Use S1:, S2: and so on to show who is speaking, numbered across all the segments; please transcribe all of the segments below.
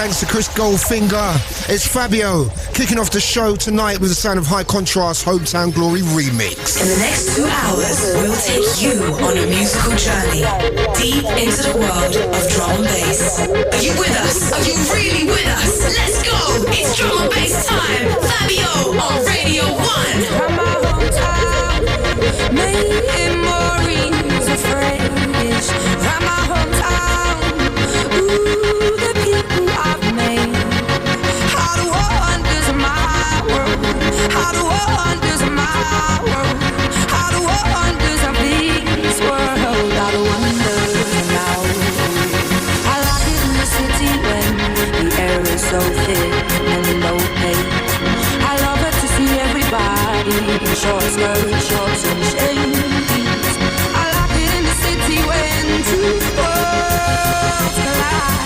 S1: thanks to Chris Goldfinger. It's Fabio, kicking off the show tonight with the sound of High Contrast Hometown Glory remix.
S2: In the next 2 hours, we'll take you on a musical journey deep into the world of drum and bass. Are you with us? Are you really with us? Let's go! It's drum and bass time. Fabio on Radio 1.
S3: From my hometown, memories of friends. From my hometown, ooh, the people I've made. How the wonders of my world. How the wonders of my world. How the wonders of this world. How the wonders now. I like it in the city when the air is so thick and no pain. I love it to see everybody in short skirts, shorts and shades. I like it in the city when two worlds collide.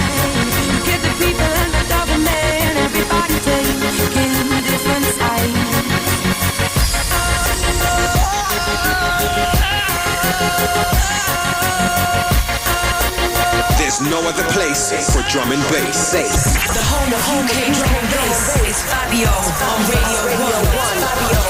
S3: You get the people and the government, everybody taking different sides.
S4: There's no other place for drum and bass.
S2: The home of UK drum and bass is Fabio on Radio 1. Fabio.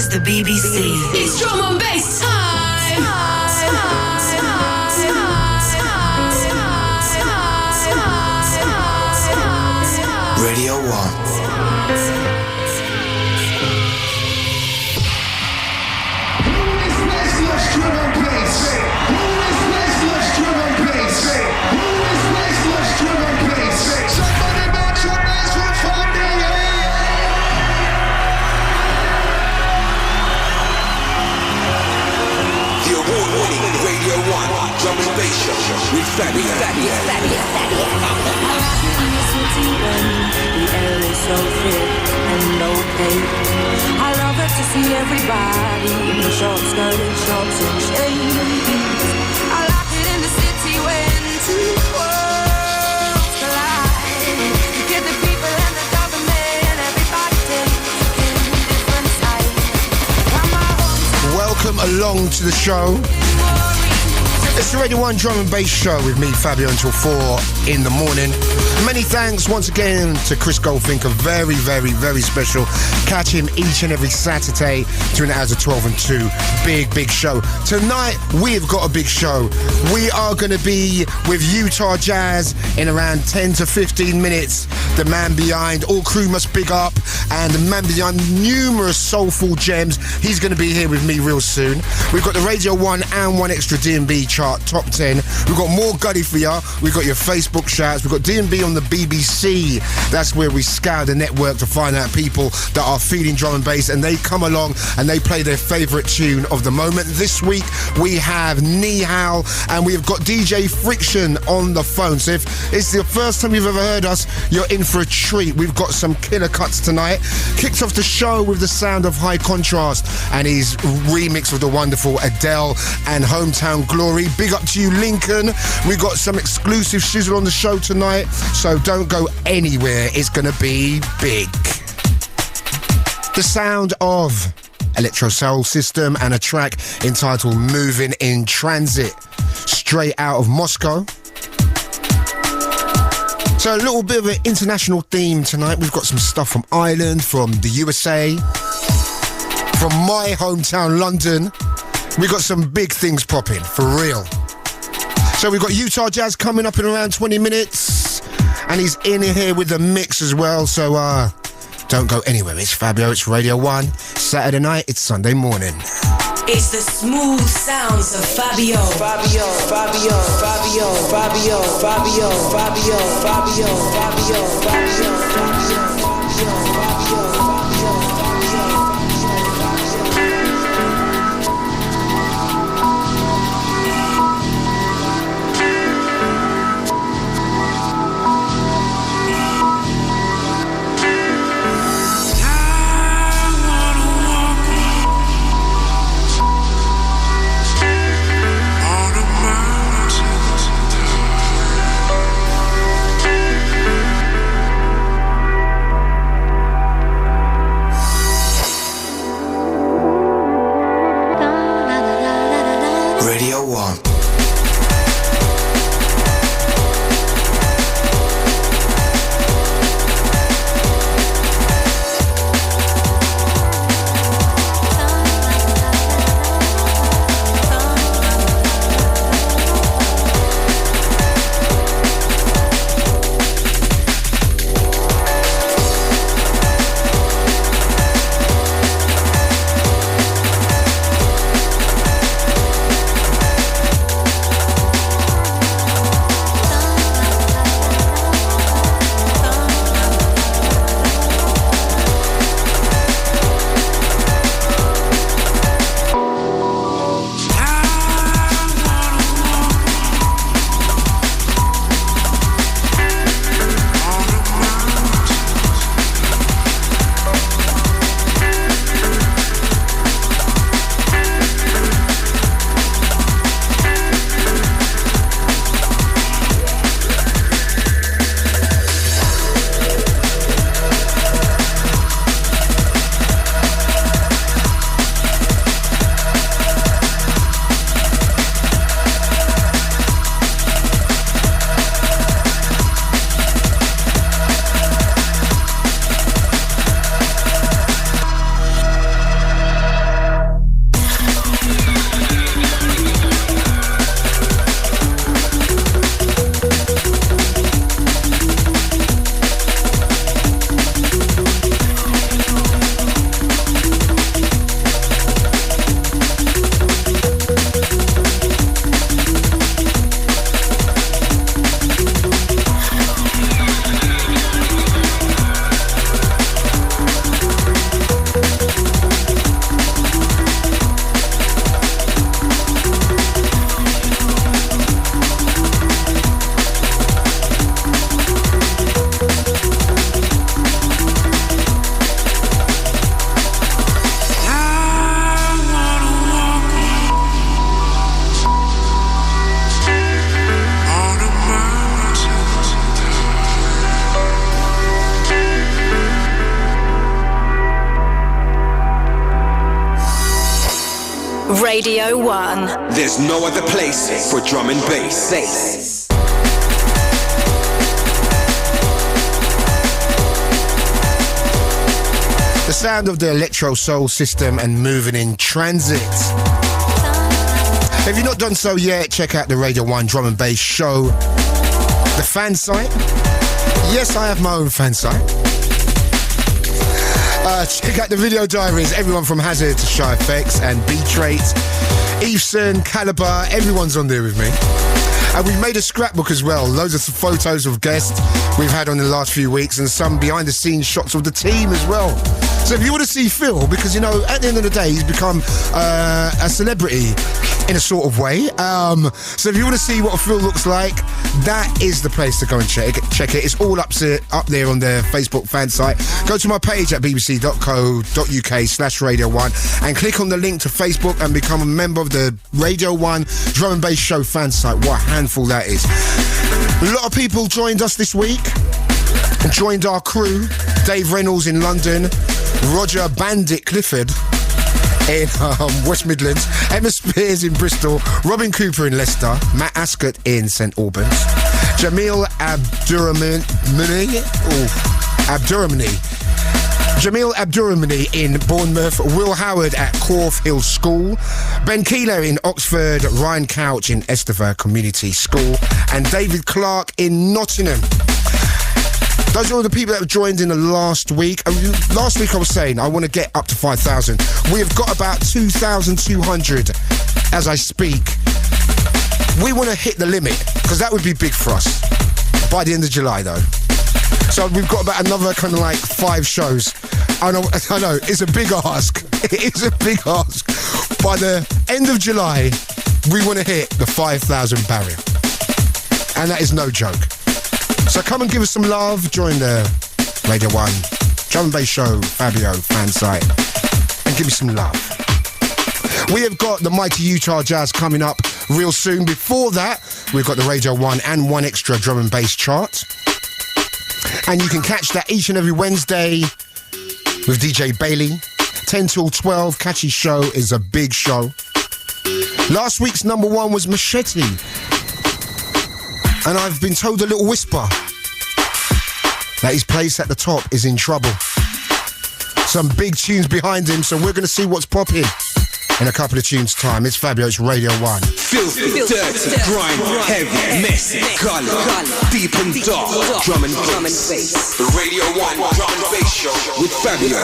S2: The BBC. It's drum and bass time.
S4: Radio 1. Drum and bass show with Fabio.
S3: I like it in the city when the air is so thick and no pain. I love it to see everybody in short skirts, shorts and shades. I like it in the city when two worlds collide. You get the people and the government, everybody taking different sides.
S1: Welcome along to the show. It's the Radio 1 Drum and Bass Show with me, Fabio, until 4 in the morning. Many thanks once again to Chris Goldfinker. Very, very, very special. Catch him each and every Saturday between the hours of 12 and 2. Big, big show. Tonight, we've got a big show. We are going to be with Utah Jazz in around 10 to 15 minutes. The man behind All Crew Must Big Up and the man behind numerous soulful gems. He's going to be here with me real soon. We've got the Radio 1 and 1 Extra D&B Chart Top 10. We've got more Gutty for you. We've got your Facebook shouts. We've got D&B on the BBC. That's where we scour the network to find out people that are feeling drum and bass, and they come along and they play their favourite tune of the moment. This week we have Nihal and we've got DJ Friction on the phone. So if it's the first time you've ever heard us, you're in for a treat. We've got some killer cuts tonight. Kicked off the show with the sound of High Contrast and his remix of the wonderful Adele and Hometown Glory. Big up to you, Lincoln. We've got some exclusive shizzle on the show tonight, so don't go anywhere. It's going to be big. The sound of Electrosoul System and a track entitled Moving in Transit, straight out of Moscow. So a little bit of an international theme tonight. We've got some stuff from Ireland, from the USA, from my hometown, London. We've got some big things popping, for real. So we've got Utah Jazz coming up in around 20 minutes. And he's in here with the mix as well. So don't go anywhere. It's Fabio, it's Radio 1. Saturday night, it's Sunday morning.
S2: It's the smooth sounds of Fabio. Fabio, Fabio, Fabio, Fabio, Fabio, Fabio, Fabio, Fabio, Fabio, Fabio, Fabio. Radio 1.
S4: There's no other place for drum and bass.
S1: The sound of the Electrosoul system and moving in transit. If you've not done so yet, check out the Radio 1 Drum and Bass show, the fan site. Yes, I have my own fan site. Check out the video diaries. Everyone from Hazard to Shy Effects and B-Trait, Eveson, Calibre, everyone's on there with me. And we've made a scrapbook as well. Loads of photos of guests we've had on the last few weeks and some behind-the-scenes shots of the team as well. So if you want to see Phil, because, you know, at the end of the day, he's become a celebrity in a sort of way. So if you want to see what Phil looks like, that is the place to go and check it. It's all up there on the Facebook fan site. Go to my page at bbc.co.uk/Radio 1 and click on the link to Facebook and become a member of the Radio 1 Drum and Bass Show fan site. What a handful that is. A lot of people joined us this week and joined our crew. Dave Reynolds in London, Roger Bandit Clifford in West Midlands, Emma Spears in Bristol, Robin Cooper in Leicester, Matt Ascott in St Albans, Jamil Abdurrahmani in Bournemouth, Will Howard at Corfe Hill School, Ben Keeler in Oxford, Ryan Couch in Estever Community School, and David Clark in Nottingham. Those are all the people that have joined in the last week. Last week I was saying I want to get up to 5,000. We have got about 2,200 as I speak. We want to hit the limit because that would be big for us by the end of July though. So we've got about another kind of like 5 shows. I know, it's a big ask. It is a big ask. By the end of July, we want to hit the 5,000 barrier. And that is no joke. So come and give us some love. Join the Radio 1 Drum and Bass Show Fabio fan site and give me some love. We have got the mighty Utah Jazz coming up real soon. Before that, we've got the Radio 1 and 1 Extra Drum and Bass chart. And you can catch that each and every Wednesday with DJ Bailey. 10 till 12, catchy show is a big show. Last week's number 1 was Machete. And I've been told a little whisper that his place at the top is in trouble. Some big tunes behind him, so we're going to see what's popping in a couple of tunes' time. It's Fabio, it's Radio 1.
S4: Filthy, dirty, grime, heavy, messy, colour, deep and dark, drum and bass. The Radio 1 Drum and Bass Show with Fabio.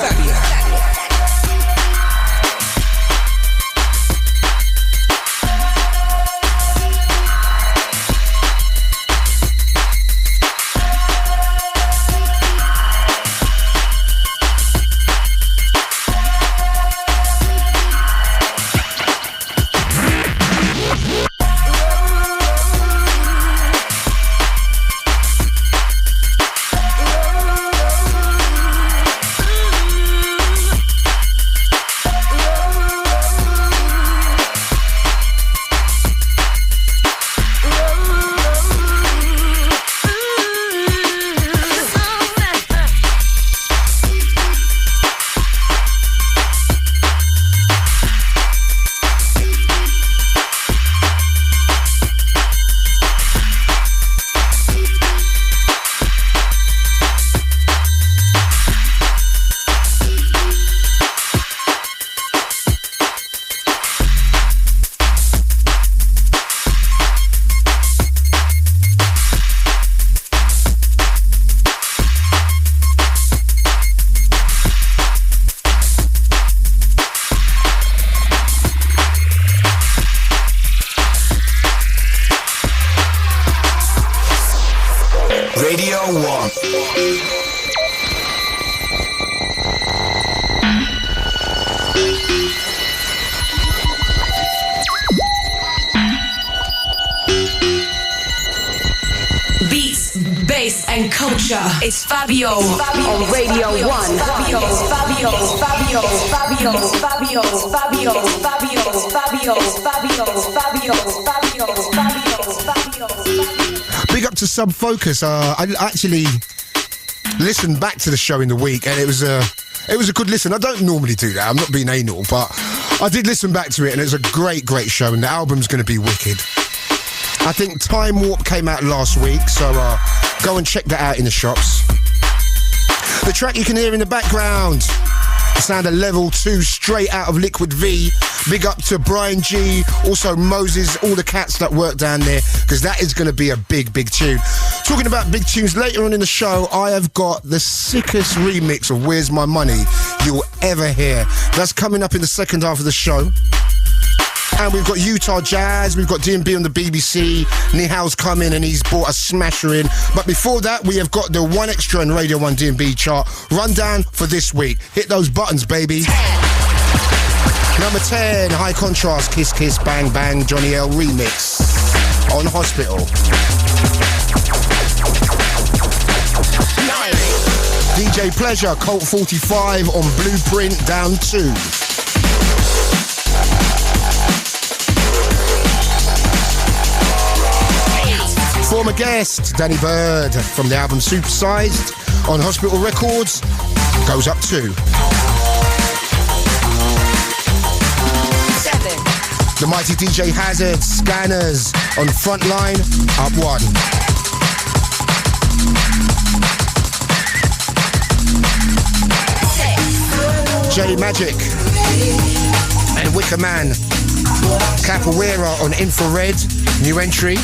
S1: Radio 1.
S2: Beats, bass and culture. It's Fabio on Radio 1. Fabio.
S1: Big up to Sub Focus. I actually listened back to the show in the week, and it was a good listen. I don't normally do that. I'm not being anal, but I did listen back to it, and it's a great, great show, and the album's going to be wicked. I think Time Warp came out last week, so go and check that out in the shops. The track you can hear in the background, the sound of Level 2 straight out of Liquid V. Big up to Brian G, also Moses, all the cats that work down there, because that is going to be a big, big tune. Talking about big tunes, later on in the show, I have got the sickest remix of Where's My Money you'll ever hear. That's coming up in the second half of the show. And we've got Utah Jazz, we've got D&B on the BBC, Nihal's coming and he's brought a smasher in. But before that, we have got the one extra on Radio 1 D&B chart rundown for this week. Hit those buttons, baby. Number 10, High Contrast, Kiss Kiss Bang Bang, Johnny L remix on Hospital. 9, DJ Pleasure, Colt 45 on Blueprint, down 2. Former guest, Danny Byrd, from the album Supersized on Hospital Records, goes up 2.
S2: 7.
S1: The mighty DJ Hazard, Scanners on Frontline, up 1. 6. J Majik and Wickaman, Capoeira on Infrared, new entry.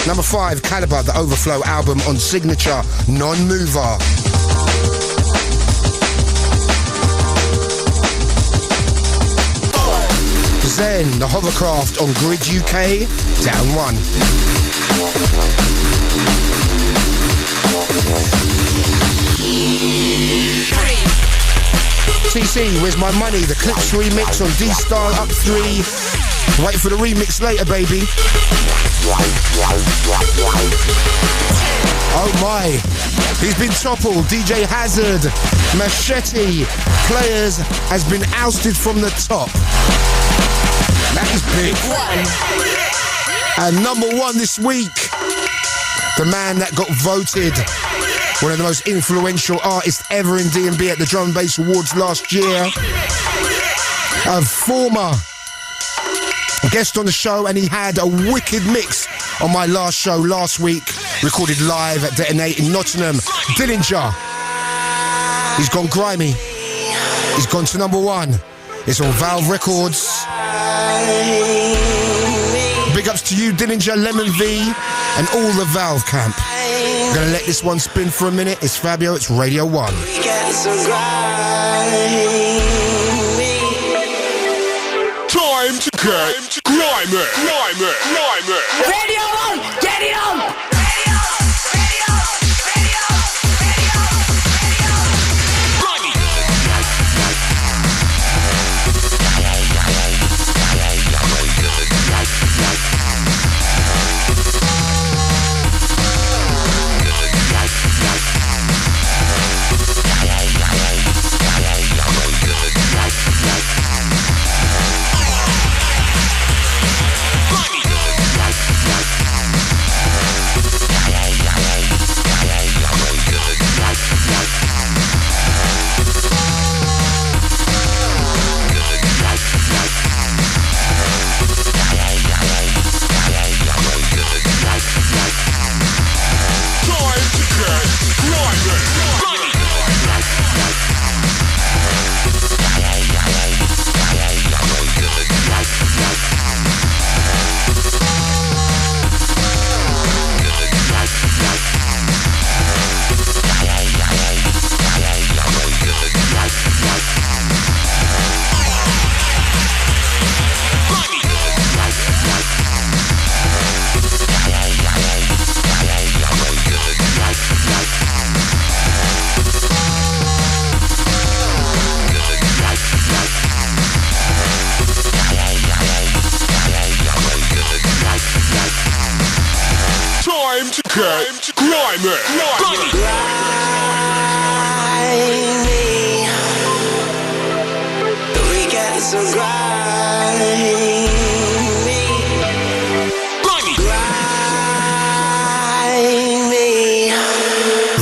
S1: Number 5, Calibre, the Overflow album on Signature, Non-Mover. Zen, the Hovercraft on Grid UK, down 1. TC, Where's My Money, the Clipz remix on D-Style, up 3. Wait for the remix later, baby. Oh my, he's been toppled. DJ Hazard, Machete, Playaz has been ousted from the top. That is big. And number 1 this week, the man that got voted one of the most influential artists ever in D&B at the Drum and Bass Awards last year. A former guest on the show, and he had a wicked mix on my last show last week, recorded live at Detonate in Nottingham. Dillinja, he's gone grimy, he's gone to number 1. It's on Valve Records. Big ups to you, Dillinja, Lemon V, and all the Valve camp. I'm gonna let this one spin for a minute. It's Fabio, it's Radio 1.
S4: Time to get grimy.
S2: Radio 1, get it on!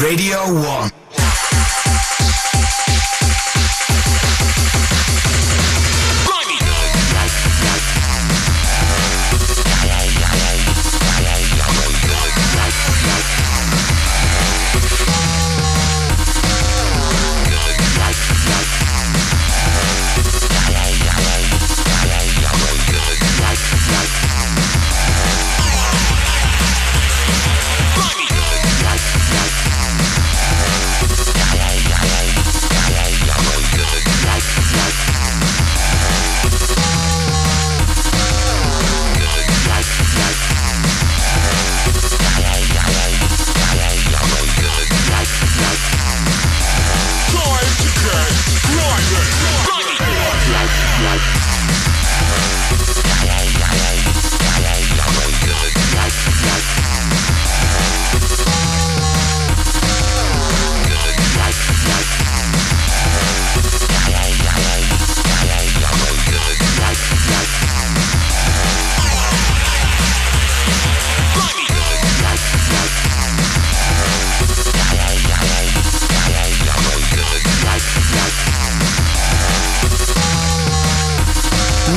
S1: Radio 1.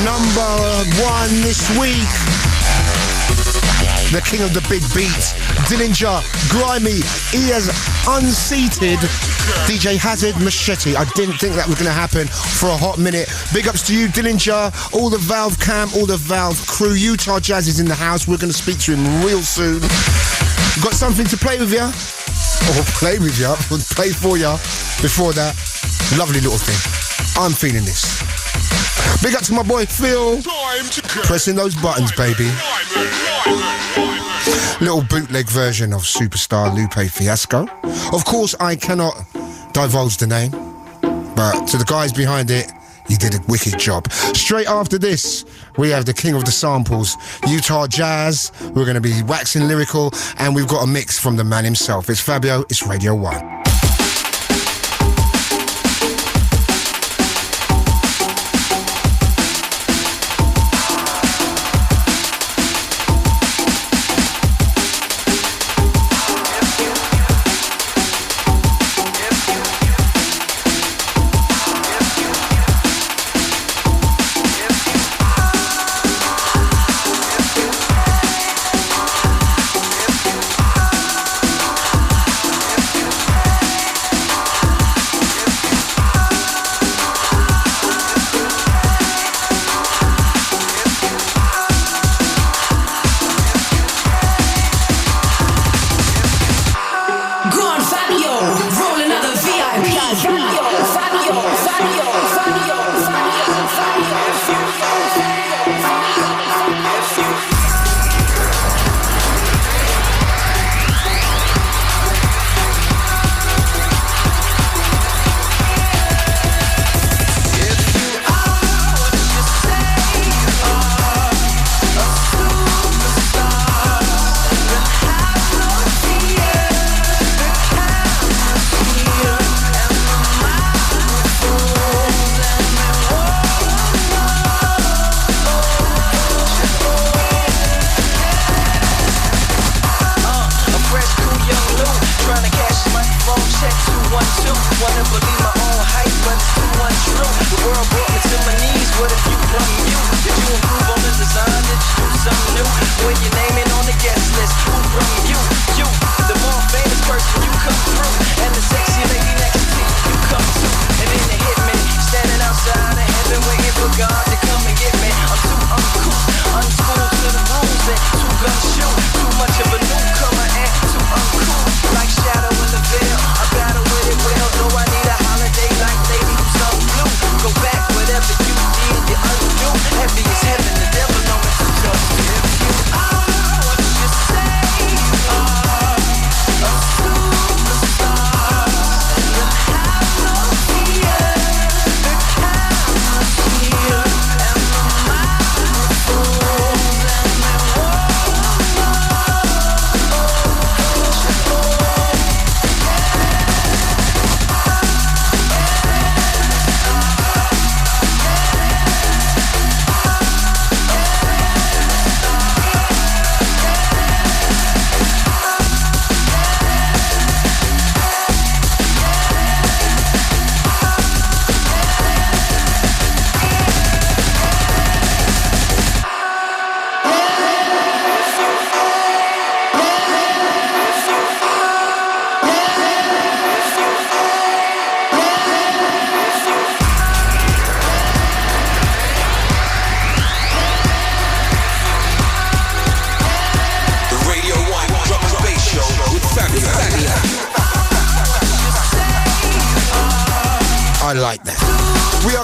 S1: Number 1 this week. The king of the big beats, Dillinja, Grimey. He has unseated DJ Hazard, Machete. I didn't think that was going to happen for a hot minute. Big ups to you, Dillinja, all the Valve camp, all the Valve crew. Utah Jazz is in the house. We're going to speak to him real soon. Got something to play with ya? Or play with ya, or play for ya. Before that, lovely little thing. I'm feeling this. Big up to my boy Phil. Pressing those buttons, baby. Little bootleg version of superstar Lupe Fiasco. Of course, I cannot divulge the name, but to the guys behind it, you did a wicked job. Straight after this, we have the king of the samples, Utah Jazz. We're going to be waxing lyrical, and we've got a mix from the man himself. It's Fabio, it's Radio 1.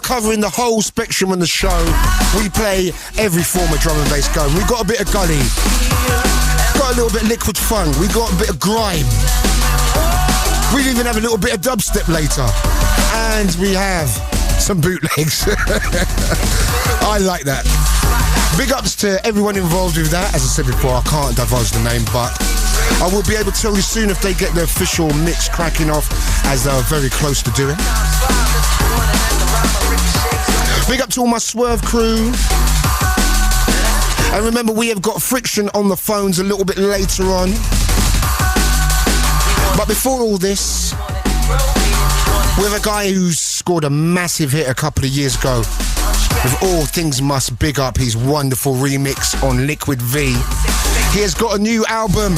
S1: Covering the whole spectrum on the show. We play every form of drum and bass going. We got a bit of gully, got a little bit of liquid funk, we got a bit of grime, we even have a little bit of dubstep later, and we have some bootlegs. I like that. Big ups to everyone involved with that. As I said before, I can't divulge the name, but I will be able to tell you soon if they get the official mix cracking off, as they're very close to doing. Big up to all my Swerve crew. And remember, we have got Friction on the phones a little bit later on. But before all this, we have a guy who's scored a massive hit a couple of years ago with All Things Must. Big up his wonderful remix on Liquid V. He has got a new album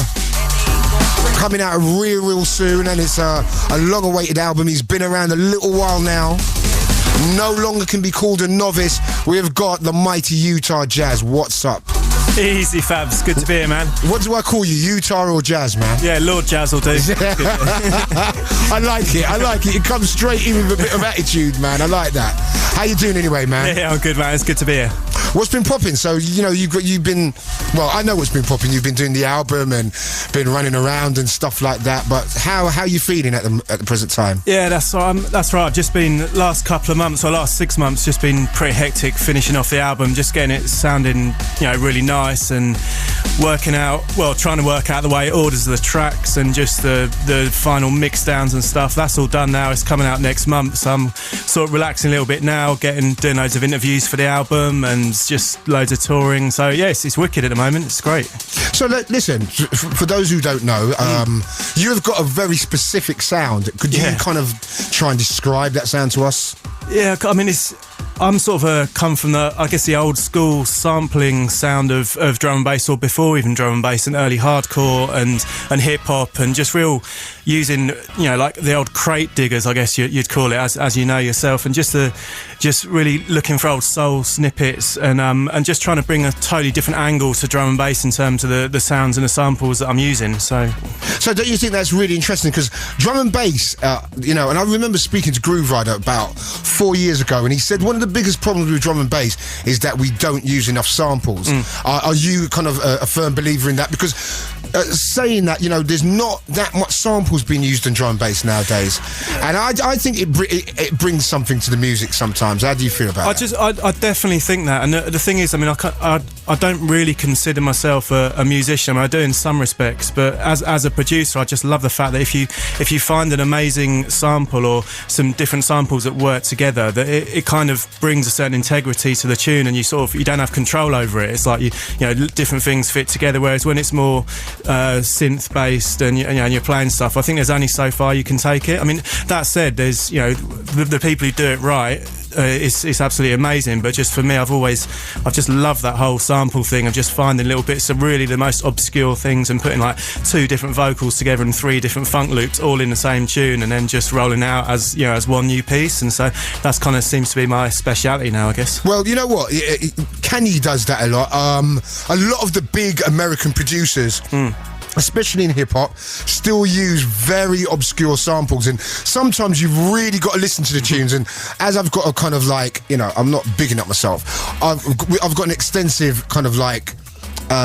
S1: coming out real soon, and it's a long-awaited album. He's been around a little while now. No longer can be called a novice. We've got the mighty Utah Jazz. What's up?
S5: Easy, Fabs. Good to be here, man.
S1: What do I call you, Utah or Jazz, man?
S5: Yeah, Lord Jazz will do.
S1: I like it. It comes straight in with a bit of attitude, man. I like that. How you doing anyway, man?
S5: Yeah, I'm good, man. It's good to be here.
S1: What's been popping? So, you know, you've been... Well, I know what's been popping. You've been doing the album and been running around and stuff like that. But how are you feeling at the present time?
S5: Yeah, that's right. I've just been, last couple of months, or last 6 months, just been pretty hectic finishing off the album, just getting it sounding, you know, really nice and trying to work out the way it orders the tracks and just the final mix downs and stuff. That's all done now. It's coming out next month. So I'm sort of relaxing a little bit now, doing loads of interviews for the album and just loads of touring. So yes, it's wicked at the moment. It's great.
S1: So listen, for those who don't know, you have got a very specific sound. Could you kind of try and describe that sound to us?
S5: Yeah, I mean, I'm sort of come from the old school sampling sound of drum and bass, or before even drum and bass, and early hardcore and hip hop, and just real using, you know, like the old crate diggers, I guess you'd call it, as you know yourself, and just really looking for old soul snippets and just trying to bring a totally different angle to drum and bass in terms of the sounds and the samples that I'm using. So
S1: don't you think that's really interesting? Because drum and bass, you know, and I remember speaking to Grooverider about 4 years ago, and he said one of the biggest problems with drum and bass is that we don't use enough samples. Are you kind of a firm believer in that? Because saying that, you know, there's not that much samples being used in drum and bass nowadays, and I think it brings something to the music sometimes. How do you feel about that?
S5: I definitely think that, and the thing is, I mean, I don't really consider myself a musician. I mean, I do in some respects, but as a producer, I just love the fact that if you find an amazing sample or some different samples that work together, that it kind of brings a certain integrity to the tune, and you don't have control over it. It's like you know, different things fit together. Whereas when it's more synth based and you're playing stuff, I think there's only so far you can take it. I mean, that said, there's, you know, the people who do it right. It's absolutely amazing, but just for me, I've just loved that whole sample thing of just finding little bits of really the most obscure things and putting like 2 different vocals together and 3 different funk loops all in the same tune, and then just rolling out as, you know, as one new piece. And so that's kind of seems to be my speciality now, I guess.
S1: Well, you know what, Kanye does that a lot. A lot of the big American producers, especially in hip-hop, still use very obscure samples, and sometimes you've really got to listen to the tunes. And as I've got a kind of like, you know, I'm not bigging up myself, I've got an extensive kind of like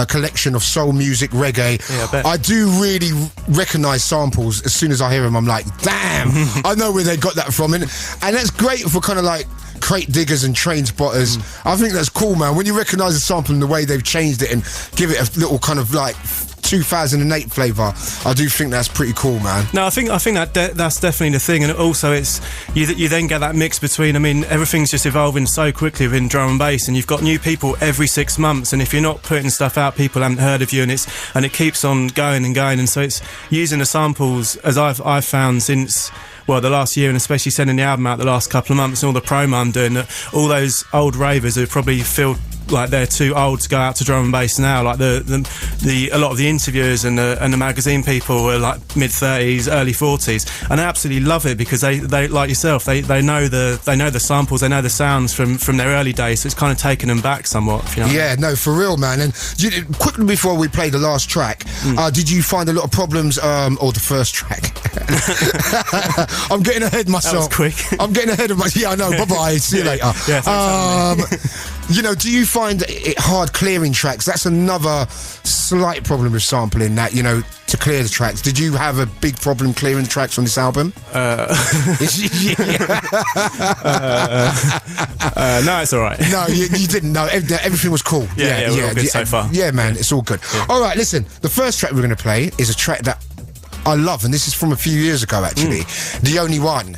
S1: collection of soul music, reggae.
S5: Yeah, I bet.
S1: I do really recognise samples. As soon as I hear them, I'm like, damn, I know where they got that from. And that's great for kind of like crate diggers and train spotters. I think that's cool, man, when you recognise a sample and the way they've changed it and give it a little kind of like 2008 flavour. I do think that's pretty cool, man.
S5: No, I think that's definitely the thing, and also it's you then get that mix between. I mean, everything's just evolving so quickly within drum and bass, and you've got new people every 6 months, and if you're not putting stuff out, people haven't heard of you, and it keeps on going and going, and so it's using the samples as I've found since, well, the last year, and especially sending the album out the last couple of months and all the promo I'm doing, that all those old ravers who probably feel like they're too old to go out to drum and bass now, like a lot of the interviewers and the magazine people were like mid-30s, early 40s, and I absolutely love it because they like yourself, they know the samples, they know the sounds from their early days, so it's kind of taken them back somewhat, if you know.
S1: Yeah, no, for real, man. And quickly before we play the last track, did you find a lot of problems, or the first track? I'm getting ahead of myself.
S5: That was quick.
S1: I'm getting ahead of myself. Yeah, I know. Bye-bye. See you later.
S5: Yeah,
S1: you know, do you find it hard clearing tracks? That's another slight problem with sampling, that, you know, to clear the tracks. Did you have a big problem clearing the tracks on this album?
S5: No, it's all right.
S1: No, you didn't. No, everything was cool.
S5: Yeah, we're all good so far.
S1: Yeah, man, it's all good. Yeah. All right, listen, the first track we're going to play is a track that I love, and this is from a few years ago, actually. The Only One.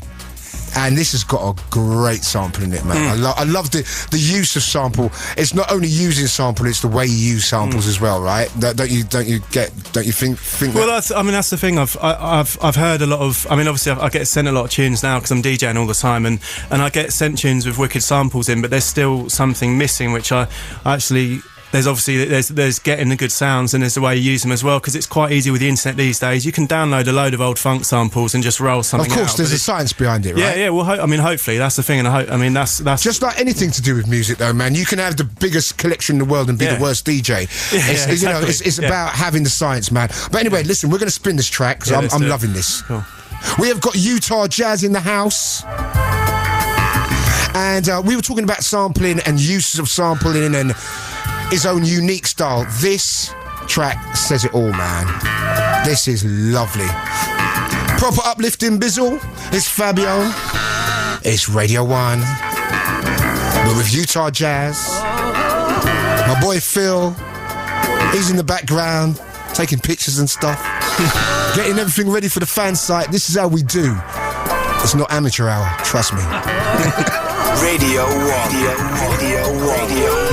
S1: And this has got a great sample in it, man. I love the use of sample. It's not only using sample; it's the way you use samples as well, right? Don't you think?
S5: Well, that's the thing. I've heard a lot of. I mean, obviously, I get sent a lot of tunes now because I'm DJing all the time, and I get sent tunes with wicked samples in, but there's still something missing, which I actually. There's getting the good sounds, and there's the way you use them as well, because it's quite easy with the internet these days. You can download a load of old funk samples and just roll something out.
S1: Of course, there's a science behind it, right?
S5: Yeah. Well, hopefully that's the thing, and that's
S1: just like anything to do with music, though, man. You can have the biggest collection in the world and be the worst DJ. It's about having the science, man. But anyway, listen, we're going to spin this track because I'm loving this.
S5: Cool.
S1: We have got Utah Jazz in the house. And we were talking about sampling and uses of sampling and his own unique style. This track says it all, man. This is lovely. Proper uplifting bizzle. It's Fabio. It's Radio 1. We're with Utah Jazz. My boy Phil. He's in the background, taking pictures and stuff. Getting everything ready for the fan site. This is how we do. It's not amateur hour, trust me.
S4: Radio 1. Radio 1.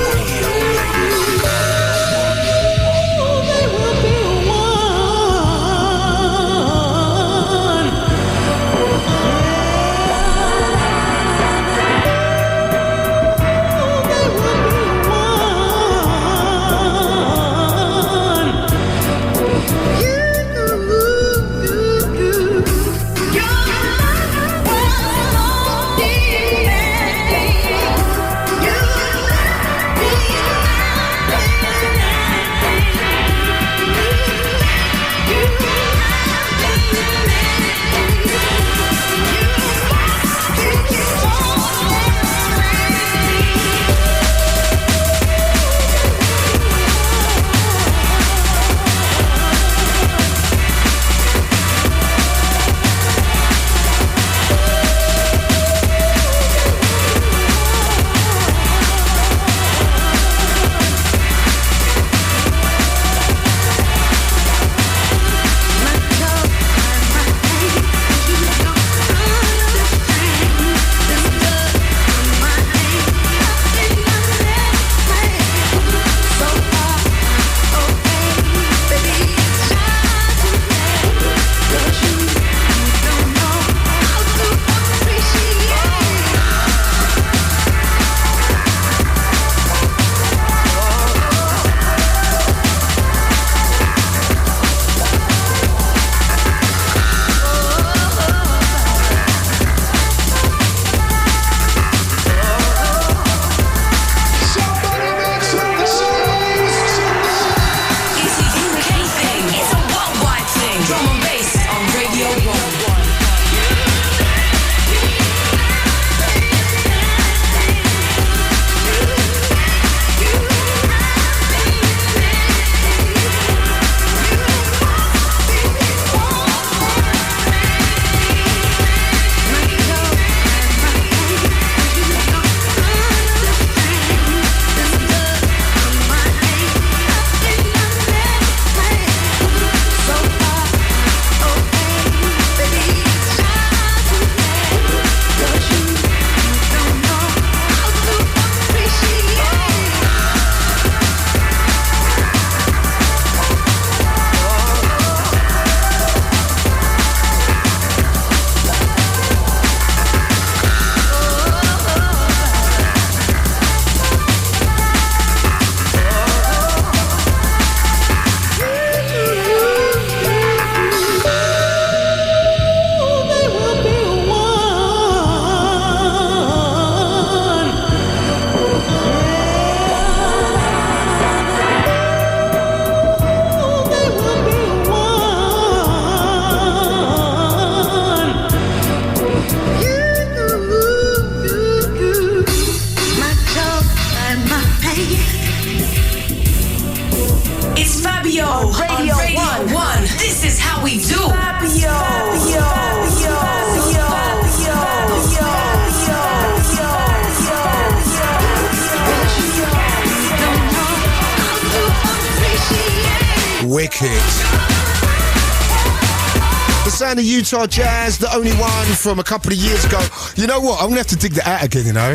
S1: sound of Utah Jazz, the only one from a couple of years ago. You know what? I'm going to have to dig that out again, you know?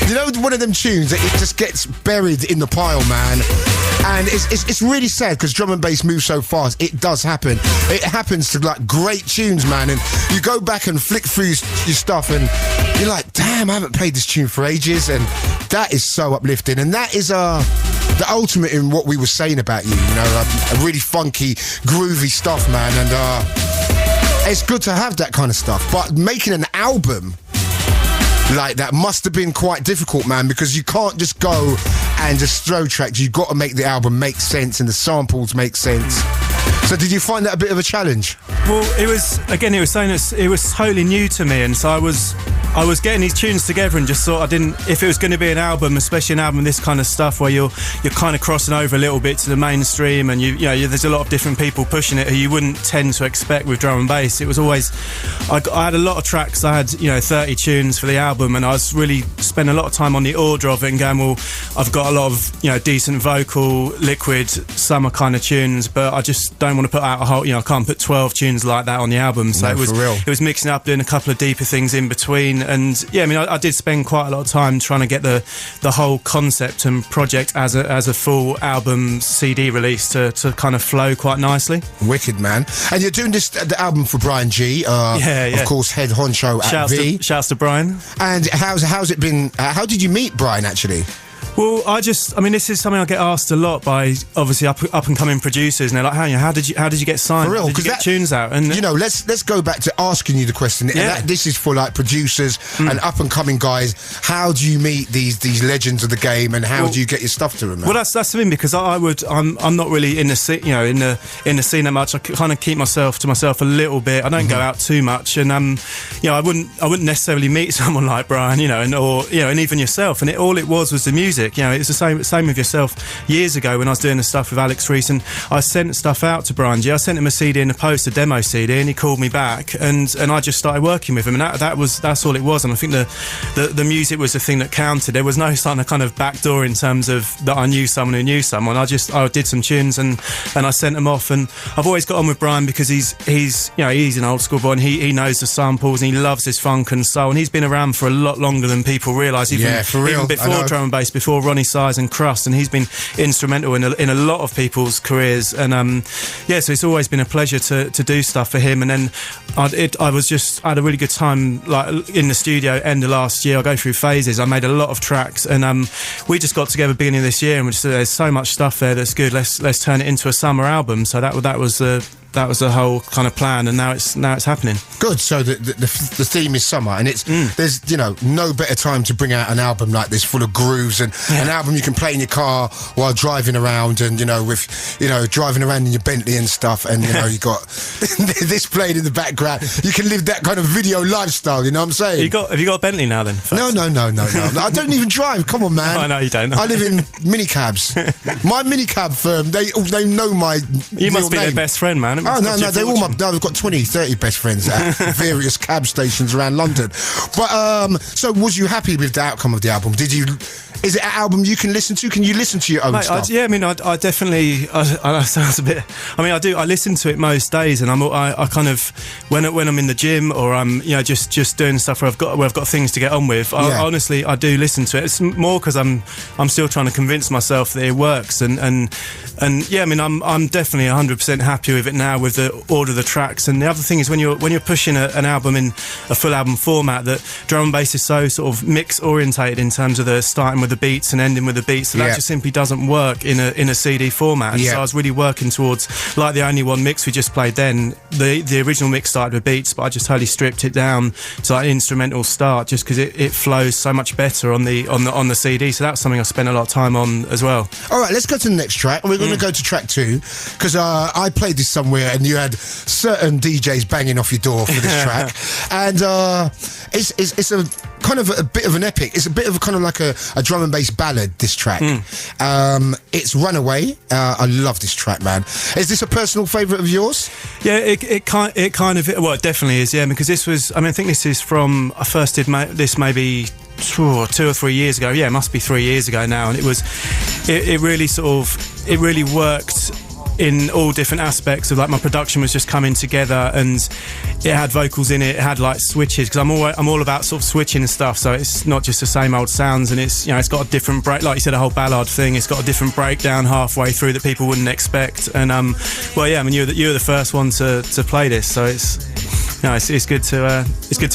S1: You know, one of them tunes that it just gets buried in the pile, man. And it's really sad because drum and bass moves so fast. It does happen. It happens to like great tunes, man. And you go back and flick through your stuff and you're like, damn, I haven't played this tune for ages. And that is so uplifting. And that is the ultimate in what we were saying about you, you know, a really funky, groovy stuff, man. And it's good to have that kind of stuff. But making an album like that must have been quite difficult, man, because you can't just go and just throw tracks. You've got to make the album make sense and the samples make sense. So did you find that a bit of a challenge?
S5: Well, it was something it was totally new to me, and so I was getting these tunes together and just thought if it was going to be an album, especially an album with this kind of stuff where you're kind of crossing over a little bit to the mainstream, and you know there's a lot of different people pushing it who you wouldn't tend to expect with drum and bass. It was always I had a lot of tracks. I had 30 tunes for the album, and I was really spending a lot of time on the order of it and going, well, I've got a lot of decent vocal, liquid, summer kind of tunes, but I just don't want to put out a whole. I can't put 12 tunes like that on the album. So it was mixing up, doing a couple of deeper things in between. And yeah, I mean, I did spend quite a lot of time trying to get the whole concept and project as a full album CD release to kind of flow quite nicely.
S1: Wicked, man. And you're doing the album for Brian G. Of course, head honcho at V.
S5: Shouts to Brian.
S1: And how's it been? How did you meet Brian, actually?
S5: Well, this is something I get asked a lot by obviously up and coming producers, and they're like, how did you get signed?
S1: For real,
S5: how did you get tunes out? And
S1: let's go back to asking you the question.
S5: Yeah.
S1: And this is for like producers and up and coming guys. How do you meet these legends of the game, and how do you get your stuff to them? Man?
S5: Well, that's the thing, because I'm not really in the scene, in the scene that much. I kind of keep myself to myself a little bit. I don't go out too much, and I wouldn't necessarily meet someone like Brian, and even yourself. And all it was the music. It's the same with yourself. Years ago when I was doing the stuff with Alex Reese, and I sent stuff out to Brian G. I sent him a CD in the post, a demo CD, and he called me back, and I just started working with him, and that's all it was. And I think the music was the thing that counted. There was no kind of backdoor in terms of that I knew someone who knew someone. I did some tunes and I sent them off, and I've always got on with Brian because he's an old school boy, and he knows the samples, and he loves his funk and soul, and he's been around for a lot longer than people realise. Even before drum and bass, before Ronnie Size and Crust, and he's been instrumental in a lot of people's careers. And so it's always been a pleasure to do stuff for him. And then I had a really good time, like in the studio end of last year. I go through phases. I made a lot of tracks, and we just got together beginning of this year, and there's so much stuff there that's good. Let's turn it into a summer album. So that was the whole kind of plan, and now it's happening.
S1: Good. So the theme is summer, and there's no better time to bring out an album like this, full of grooves, and an album you can play in your car while driving around, and driving around in your Bentley and stuff, and you got this playing in the background. You can live that kind of video lifestyle. You know what I'm saying?
S5: Have you got a Bentley now then?
S1: No. I don't even drive. Come on, man.
S5: I know you don't.
S1: I live in minicabs. My minicab firm, they know my.
S5: You must be their best friend, man.
S1: Oh, no, they're all I've got 20, 30 best friends at various cab stations around London. But, so was you happy with the outcome of the album? Is it an album you can listen to? Can you listen to your own stuff?
S5: I definitely. I sounds a bit. I do. I listen to it most days, and I kind of when I'm in the gym or I'm just doing stuff where I've got things to get on with. Honestly, I do listen to it. It's more because I'm still trying to convince myself that it works, and I'm definitely 100% happy with it now with the order of the tracks. And the other thing is when you're pushing an album in a full album format, that drum and bass is so sort of mix orientated in terms of the starting with the beats and ending with the beats, so that just simply doesn't work in a CD format. And so I was really working towards, like the only one mix we just played then, the original mix started with beats, but I just totally stripped it down to like instrumental start, just because it flows so much better on the CD. So that's something I spent a lot of time on as well. All
S1: right, let's go to the next track. We're going to go to track 2 because I played this somewhere and you had certain DJs banging off your door for this track, and it's a kind of a bit of an epic. It's a bit of kind of like a drum and bass ballad, this track. It's Runaway. I love this track, man. Is this a personal favourite of yours?
S5: Yeah, it kind of, well, it definitely is, yeah, because this was, I think this is from, I first did this maybe 2 or 3 years ago. Yeah, it must be 3 years ago now, and it really worked in all different aspects of like my production was just coming together, and it had vocals in it. It had like switches, because I'm all about sort of switching and stuff. So it's not just the same old sounds, and it's, you know, it's got a different break, like you said, a whole ballad thing. It's got a different breakdown halfway through that people wouldn't expect. And well, yeah, I mean, you were the first one to play this, so it's, you know, it's good to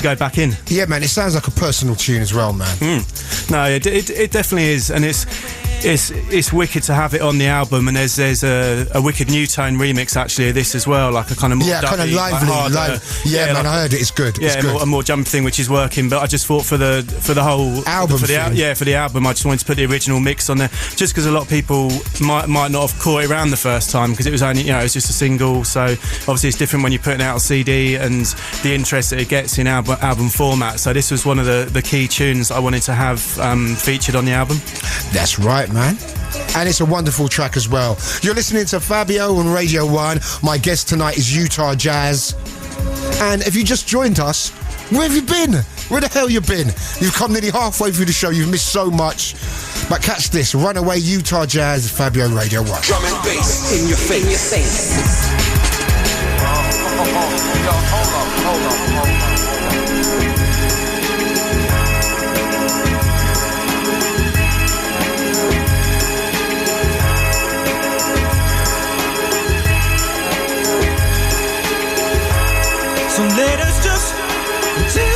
S5: go back in.
S1: Yeah, man, it sounds like a personal tune as well, man.
S5: No, it definitely is, and it's wicked to have it on the album. And there's a wicked new tone remix actually of this as well, like a kind of more
S1: kind of lively,
S5: harder,
S1: man,
S5: like,
S1: I heard it. It's good.
S5: Yeah,
S1: it's good.
S5: a more jumpy thing, which is working. But I just thought for the whole
S1: album,
S5: for the album, I just wanted to put the original mix on there, just because a lot of people might not have caught it around the first time, because it was only, you know, it was just a single. So obviously it's different when you're putting out a CD and the interest that it gets in album format. So this was one of the key tunes I wanted to have featured on the album.
S1: That's right, man. And it's a wonderful track as well. You're listening to Fabio on Radio 1. My guest tonight is Utah Jazz. And if you just joined us, where have you been? Where the hell you been? You've come nearly halfway through the show. You've missed so much. But catch this. Runaway, Utah Jazz, Fabio, Radio 1.
S4: Drum and bass in your face. In your face.
S6: Yo, hold up. So let us just do it.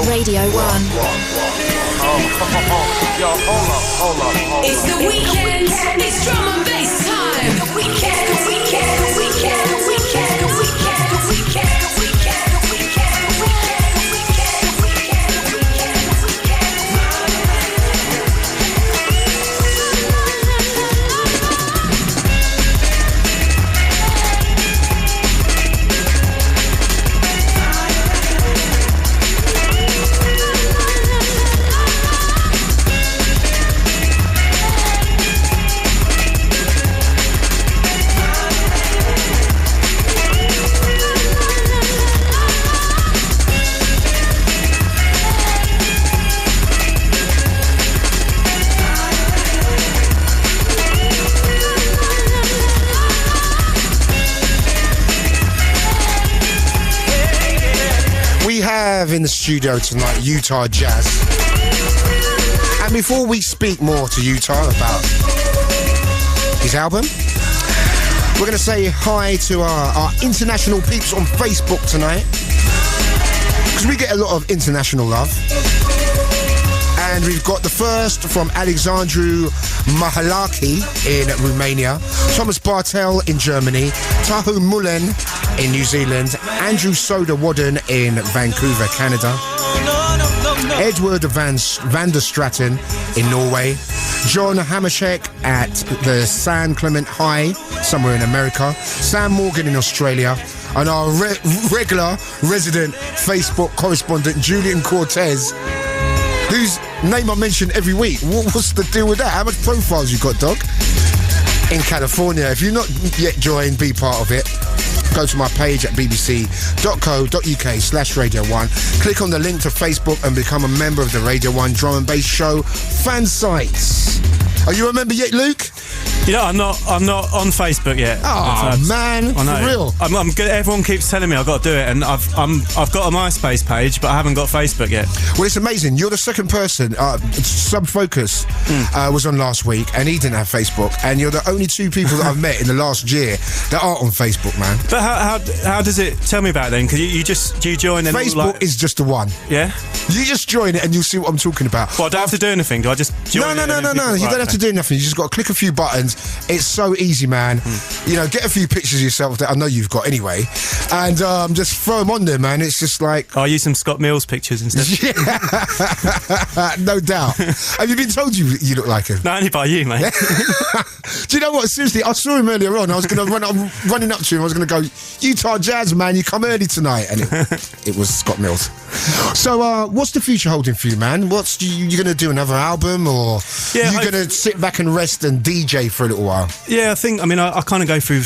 S2: Radio 1.
S6: Yo, hold up.
S2: It's the weekend. It's drum and bass time. The weekend.
S1: In the studio tonight, Utah Jazz. And before we speak more to Utah about his album, we're going to say hi to our international peeps on Facebook tonight, because we get a lot of international love. And we've got the first from Alexandru Mahalaki in Romania, Thomas Bartel in Germany, Tahu Mullen in New Zealand, Andrew Soda Wadden in Vancouver, Canada, Edward van der Straten in Norway, John Hammercheck at the San Clement High, somewhere in America, Sam Morgan in Australia, and our regular resident Facebook correspondent, Julian Cortez, whose name I mention every week. What's the deal with that? How much profiles you got, dog? In California. If you've not yet joined, be part of it. Go to my page at bbc.co.uk/Radio 1. Click on the link to Facebook and become a member of the Radio 1 Drum and Bass Show fan sites. Are you a member yet, Luke?
S5: You know, I'm not on Facebook yet.
S1: Oh man,
S5: I know.
S1: For real.
S5: I'm good. Everyone keeps telling me I've got to do it, and I've got a MySpace page, but I haven't got Facebook yet.
S1: Well, it's amazing. You're the second person. Sub Focus was on last week, and he didn't have Facebook. And you're the only two people that I've met in the last year that are on Facebook, man.
S5: But how does it? Tell me about it then, because you join and
S1: Facebook is just the one.
S5: Yeah.
S1: You just join it and you'll see what I'm talking about.
S5: Well, I don't have to do anything. Do I just join
S1: No. You don't have to do nothing. You just got to click a few buttons. It's so easy, man. You know, get a few pictures of yourself that I know you've got anyway, and just throw them on there, man. It's just like...
S5: I'll use some Scott Mills pictures instead.
S1: Yeah. No doubt. Have you been told you look like him?
S5: No, only by you, mate.
S1: Do you know what? Seriously, I saw him earlier on. I was going to running up to him. I was going to go, Utah Jazz, man, you come early tonight. And it was Scott Mills. So, what's the future holding for you, man? What's you going to do another album, or you going to sit back and rest and DJ for a little while?
S5: Yeah, I think. I mean, I kind of go through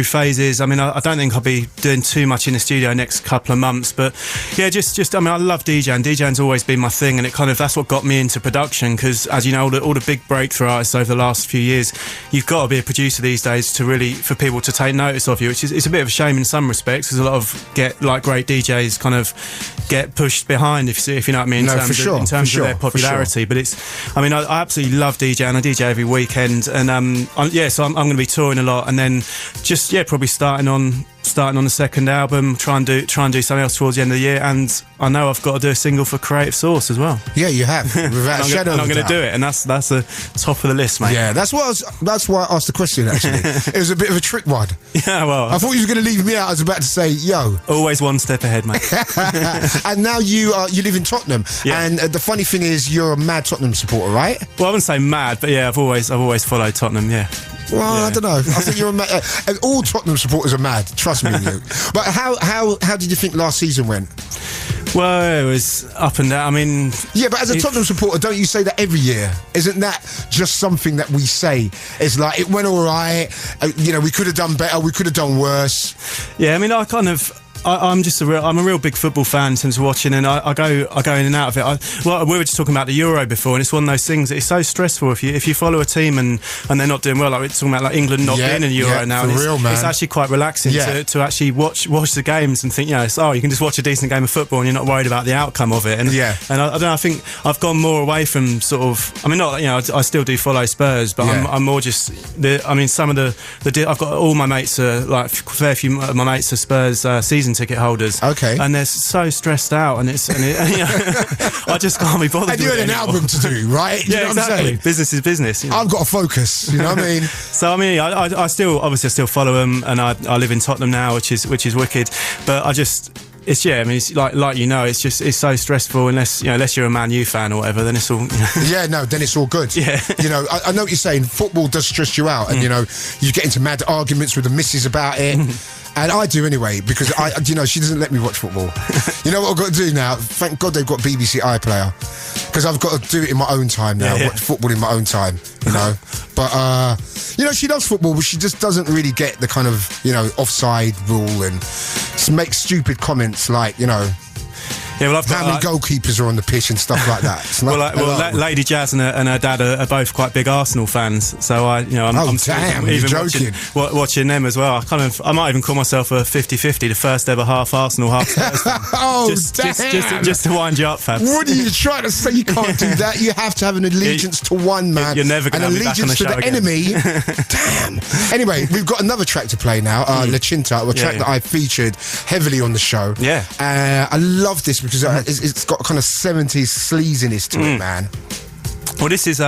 S5: phases. I mean, I don't think I'll be doing too much in the studio next couple of months, but yeah, just. I mean, I love DJing. DJing's always been my thing, and that's what got me into production. Because as you know, all the big breakthrough artists over the last few years, you've got to be a producer these days for people to take notice of you. Which is it's a bit of a shame in some respects, because a lot of great DJs kind of get pushed behind, if you know what I mean, in terms of their popularity. But I absolutely love DJing. I DJ every weekend, and so I'm going to be touring a lot, and then probably starting on the second album, try and do something else towards the end of the year, and I know I've got to do a single for Creative Source as well.
S1: Yeah, you have, without a shadow of a doubt.
S5: I'm going to do it, and that's the top of the list, mate.
S1: Yeah, that's why I asked the question. Actually, it was a bit of a trick one.
S5: Yeah, well,
S1: I thought you were going to leave me out. I was about to say, yo,
S5: always one step ahead, mate.
S1: And now you live in Tottenham, and the funny thing is, you're a mad Tottenham supporter, right?
S5: Well, I wouldn't say mad, but yeah, I've always followed Tottenham. Yeah.
S1: Well, yeah. I don't know. I think you're a mad. All Tottenham supporters are mad. Trust me, Luke. But how did you think last season went?
S5: Well, it was up and down. I mean...
S1: Yeah, but as a Tottenham supporter, don't you say that every year? Isn't that just something that we say? It's like, it went all right, we could have done better, we could have done worse.
S5: Yeah, I mean, I'm a real big football fan in terms of watching, and I go in and out of it. We were just talking about the Euro before, and it's one of those things that it's so stressful if you follow a team and they're not doing well. Like we're talking about like England not being in the Euro now, and it's actually quite relaxing to actually watch the games and think, you can just watch a decent game of football and you're not worried about the outcome of it. And I don't know. I think I've gone more away from sort of. I mean, I still do follow Spurs, but I'm more just. Some of the I've got all my mates are like a fair few of my mates are Spurs season ticket holders. Okay. And they're so stressed out, and I just can't be bothered.
S1: And you had an album to do, right?
S5: You know exactly. What I'm saying? Business is business.
S1: I've got to focus. You know what I mean?
S5: So I still follow them, and I live in Tottenham now, which is wicked. But it's it's so stressful unless you're a Man U fan or whatever, then it's all
S1: then it's all good.
S5: Yeah.
S1: I know what you're saying. Football does stress you out, and you get into mad arguments with the missus about it. And I do anyway, because she doesn't let me watch football. You know what I've got to do now? Thank God they've got BBC iPlayer, because I've got to do it in my own time now. Watch football in my own time, But she loves football, but she just doesn't really get the kind of offside rule and make stupid comments like
S5: Yeah, well,
S1: how many goalkeepers are on the pitch and stuff like that. It's
S5: Lady Jazz and her dad are both quite big Arsenal fans, so I'm
S1: joking.
S5: Watching them as well. I might even call myself a 50-50, the first ever half Arsenal, half Spurs fan. Just to wind you up, Fabs.
S1: What are you trying to say? You can't do that. You have to have an allegiance to one man.
S5: You're never going to have me back on the show again.
S1: Enemy. Damn. Anyway, we've got another track to play now, La Cinta, a track that I featured heavily on the show.
S5: Yeah.
S1: I love this because it's got kind of 70s sleaziness to it, man.
S5: Well, this is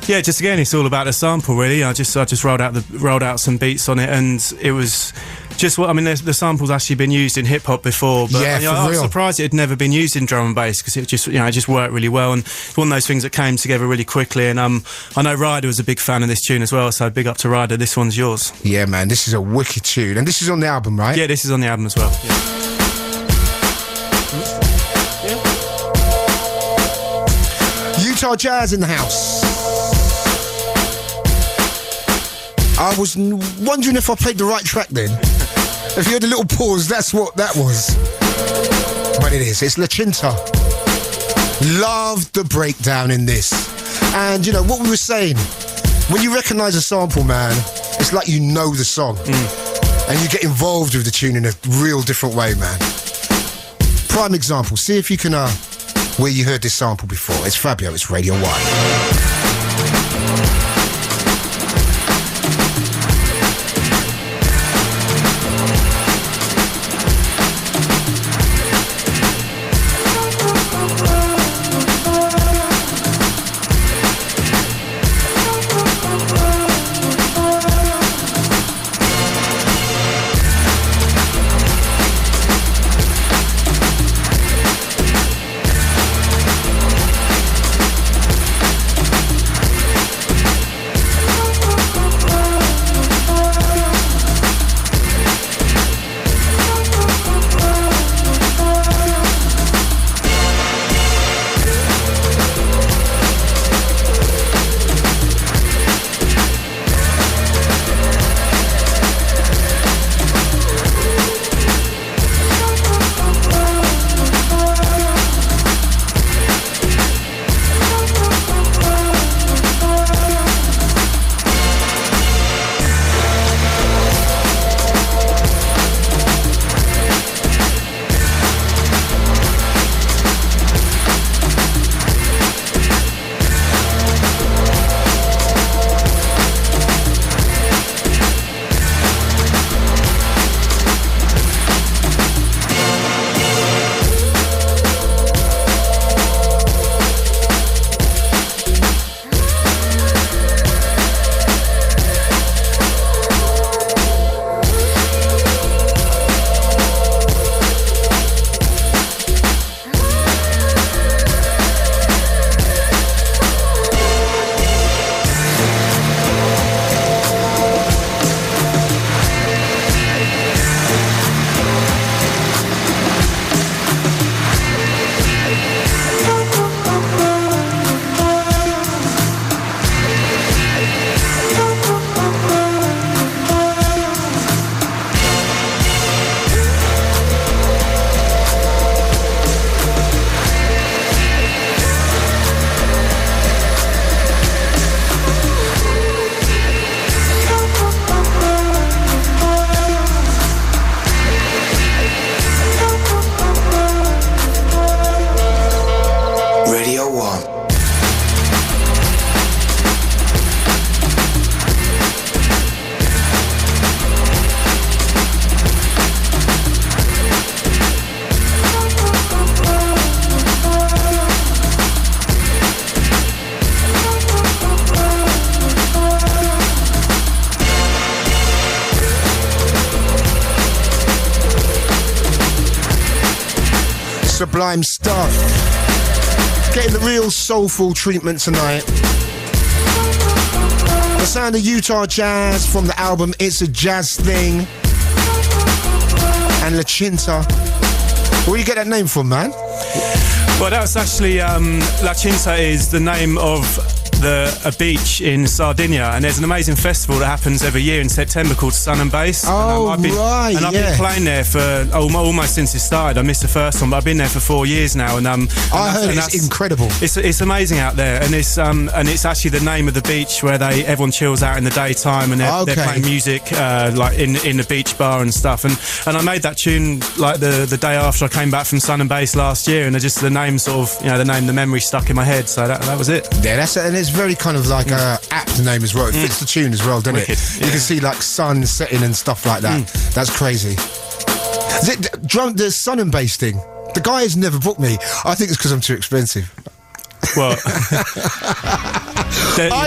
S5: Yeah, just again, it's all about the sample, really. I just rolled out some beats on it, and it was just what I mean. The sample's actually been used in hip hop before, but
S1: Yeah,
S5: I was
S1: real.
S5: surprised it had never been used in drum and bass because it just worked really well, and it's one of those things that came together really quickly. And I know Ryder was a big fan of this tune as well, so big up to Ryder. This one's yours.
S1: Yeah, man, this is a wicked tune, and this is on the album, right?
S5: Yeah, this is on the album as well. Yeah.
S1: Utah Jazz in the house. I was wondering if I played the right track then. If you had a little pause, that's what that was. But it is. It's La Cinta. Loved the breakdown in this. And, you know, what we were saying, when you recognise a sample, man, it's like you know the song. And you get involved with the tune in a real different way, man. Prime example. See if you can... where you heard this sample before. It's Fabio, it's Radio 1. Sublime stuff. Getting the real soulful treatment tonight. The sound of Utah Jazz from the album It's a Jazz Thing. And La Cinta. Where do you get that name from, man?
S5: Well, that was actually La Cinta is the name of a beach in Sardinia, and there's an amazing festival that happens every year in September called Sun and Bass.
S1: Oh,
S5: I've been playing there for almost since it started. I missed the first one, but I've been there for 4 years now, and
S1: I heard it's incredible.
S5: It's amazing out there, and it's actually the name of the beach where everyone chills out in the daytime, and they're playing music like in the beach bar and stuff. And I made that tune like the day after I came back from Sun and Bass last year, and the name the memory stuck in my head. So that was it.
S1: Yeah, that's it, and it's very kind of like a apt name as well. It fits the tune as well, doesn't
S5: Wicked,
S1: it?
S5: yeah.
S1: You can see like sun setting and stuff like that. That's crazy. The Sun and Bass thing. The guy has never booked me. I think it's because I'm too expensive.
S5: Well,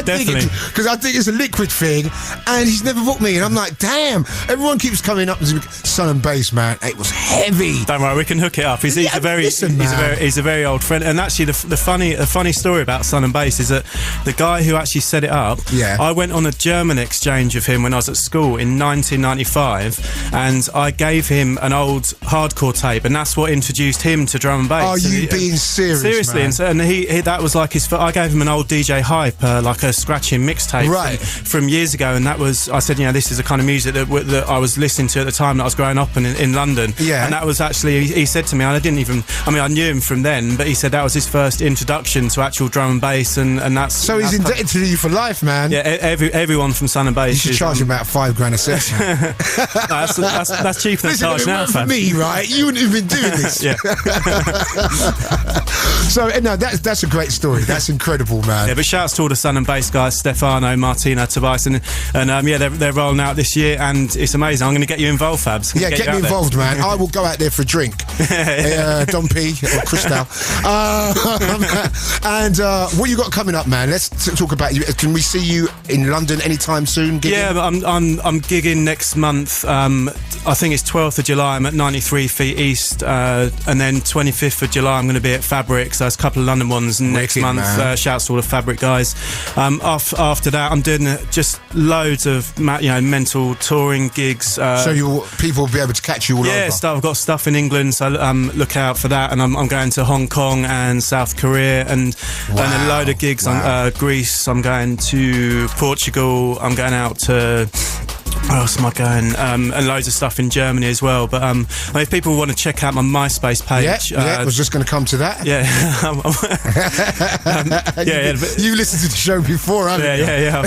S5: definitely.
S1: Because I think it's a liquid thing, and he's never booked me. And I'm like, damn, everyone keeps coming up and Sun and Bass, man. It was heavy.
S5: Don't worry, we can hook it up. He's a very old friend. And actually, the funny story about Sun and Bass is that the guy who actually set it up, I went on a German exchange with him when I was at school in 1995, and I gave him an old hardcore tape, and that's what introduced him to drum and bass.
S1: Are you being serious?
S5: Seriously,
S1: man?
S5: and he that was like I gave him an old DJ Hype, like a scratching mixtape from years ago, and that was, I said, this is the kind of music that I was listening to at the time that I was growing up in London. Yeah. And that was actually, he said to me, I knew him from then, but he said that was his first introduction to actual drum and bass, and that's...
S1: So he's indebted to you for life, man.
S5: Yeah, everyone from Sun and Bass.
S1: You should charge him about $5,000 a session.
S5: That's cheaper than charge now,
S1: for me, right? You wouldn't have been doing this.
S5: Yeah.
S1: So, no, that's a great story. That's incredible, man.
S5: Yeah, but shouts to all the Sun and Bass guys, Stefano, Martina, Tobias, and they're rolling out this year, and it's amazing. I'm going to get you involved, Fabs.
S1: Yeah, get me involved, man. I will go out there for a drink. Don P or Cristal. And what you got coming up, man? Let's talk about you. Can we see you in London anytime soon? Gigging?
S5: Yeah, but I'm gigging next month. I think it's 12th of July. I'm at 93 Feet East, and then 25th of July I'm going to be at Fabric. So there's a couple of London ones next month. Shouts to all the Fabric guys. After that, I'm doing just loads of mental touring gigs.
S1: So people will be able to catch you all over.
S5: Yeah, I've got stuff in England, so look out for that. And I'm going to Hong Kong and South Korea, and a load of gigs. Greece. I'm going to Portugal. I'm going out to... Where else am I going? And loads of stuff in Germany as well. But if people want to check out my MySpace page...
S1: I was just going to come to that.
S5: Yeah.
S1: You listened to the show before, haven't you?
S5: Yeah.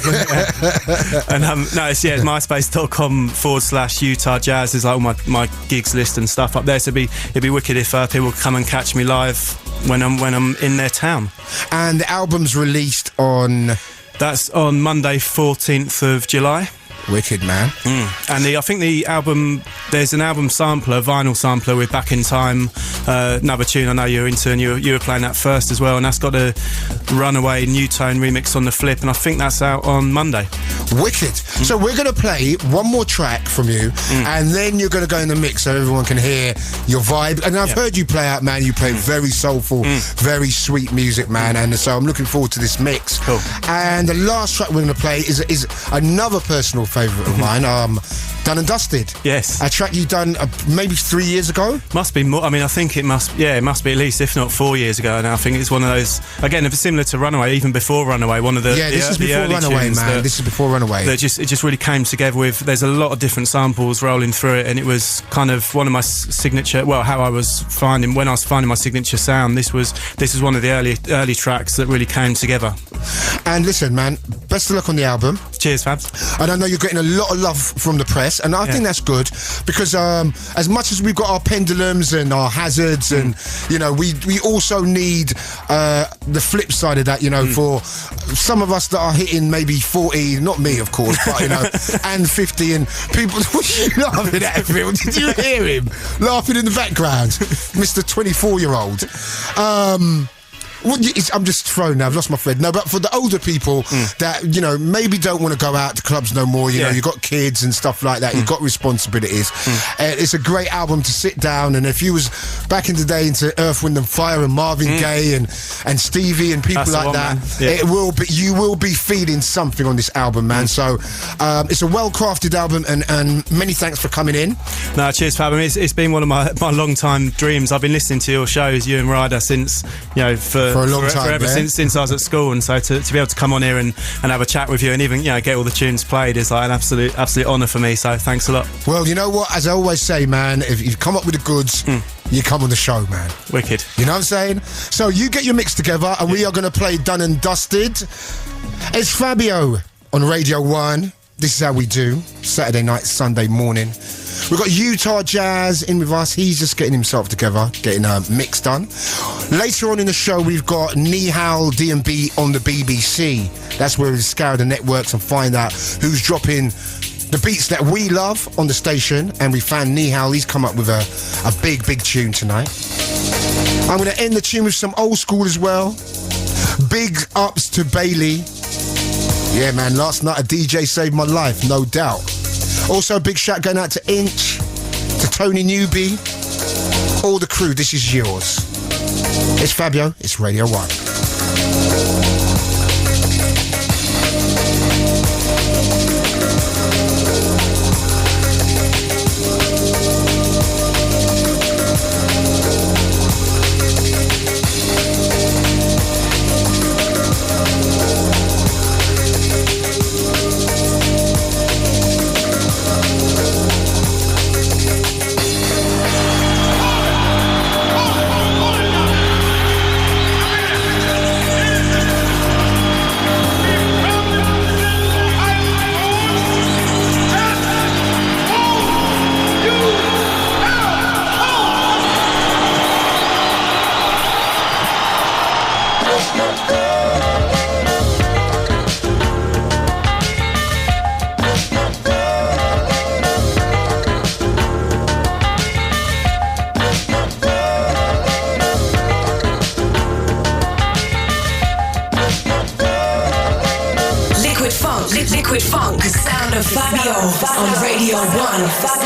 S5: And it's myspace.com/Utah Jazz. There's like all my gigs list and stuff up there. So it'd be wicked if people come and catch me live when I'm in their town.
S1: And the album's released on...
S5: That's on Monday, 14th of July.
S1: Wicked, man.
S5: And I think the album, there's an album sampler, vinyl sampler with Back in Time, another tune I know you're into, and you were playing that first as well, and that's got a Runaway New Tone remix on the flip, and I think that's out on Monday.
S1: Wicked. So we're going to play one more track from you, and then you're going to go in the mix so everyone can hear your vibe. And I've heard you play out, man. You play very soulful, very sweet music, man, and so I'm looking forward to this mix.
S5: Cool.
S1: And the last track we're going to play is another personal favourite of mine, Done and Dusted.
S5: Yes.
S1: A track you done maybe 3 years ago?
S5: Must be more. I mean, I think it must be at least, if not 4 years ago. And I think it's one of those, again, similar to Runaway, even before Signature, one of the
S1: this is before Runaway, man. This is before Runaway.
S5: It just really came together with. There's a lot of different samples rolling through it, and it was kind of one of my signature. Well, how I was finding when I was finding my signature sound. This was one of the early tracks that really came together.
S1: And listen, man, best of luck on the album.
S5: Cheers, Fabs.
S1: And I know you're getting a lot of love from the press, and I think that's good because as much as we've got our pendulums and our hazards, and we also need the flip side of that. For some of us that are hitting maybe 40, not me, of course, but and 50, and people. What are you laughing at, Phil? Did you hear him laughing in the background, Mr. 24-year-old? I'm just thrown now. I've lost my thread. No, but for the older people that maybe don't want to go out to clubs no more. You've got kids and stuff like that. You've got responsibilities. It's a great album to sit down. And if you was back in the day into Earth, Wind and Fire and Marvin Gaye and Stevie and people like that, it will be. You will be feeling something on this album, man. So it's a well-crafted album, and many thanks for coming in.
S5: No, cheers, Fab. I mean, it's been one of my long-time dreams. I've been listening to your shows, you and Ryder, since for a long time, forever, since I was at school, and so to be able to come on here and have a chat with you, and even get all the tunes played is like an absolute honour for me. So thanks a lot.
S1: Well, you know what? As I always say, man, if you come up with the goods, you come on the show, man.
S5: Wicked.
S1: You know what I'm saying? So you get your mix together, and we are going to play Done and Dusted. It's Fabio on Radio 1. This is how we do. Saturday night, Sunday morning. We've got Utah Jazz in with us. He's just getting himself together, getting a mix done. Later on in the show, we've got Nihal D&B on the BBC. That's where we scour the networks and find out who's dropping the beats that we love on the station. And we found Nihal. He's come up with a big tune tonight. I'm going to end the tune with some old school as well. Big ups to Bailey. Yeah, man, last night a DJ saved my life, no doubt. Also, big shout going out to Inch, to Tony Newby, all the crew, this is yours. It's Fabio, it's Radio 1.
S2: Liquid Funk, the sound of Fabio on Radio 1. Fabio.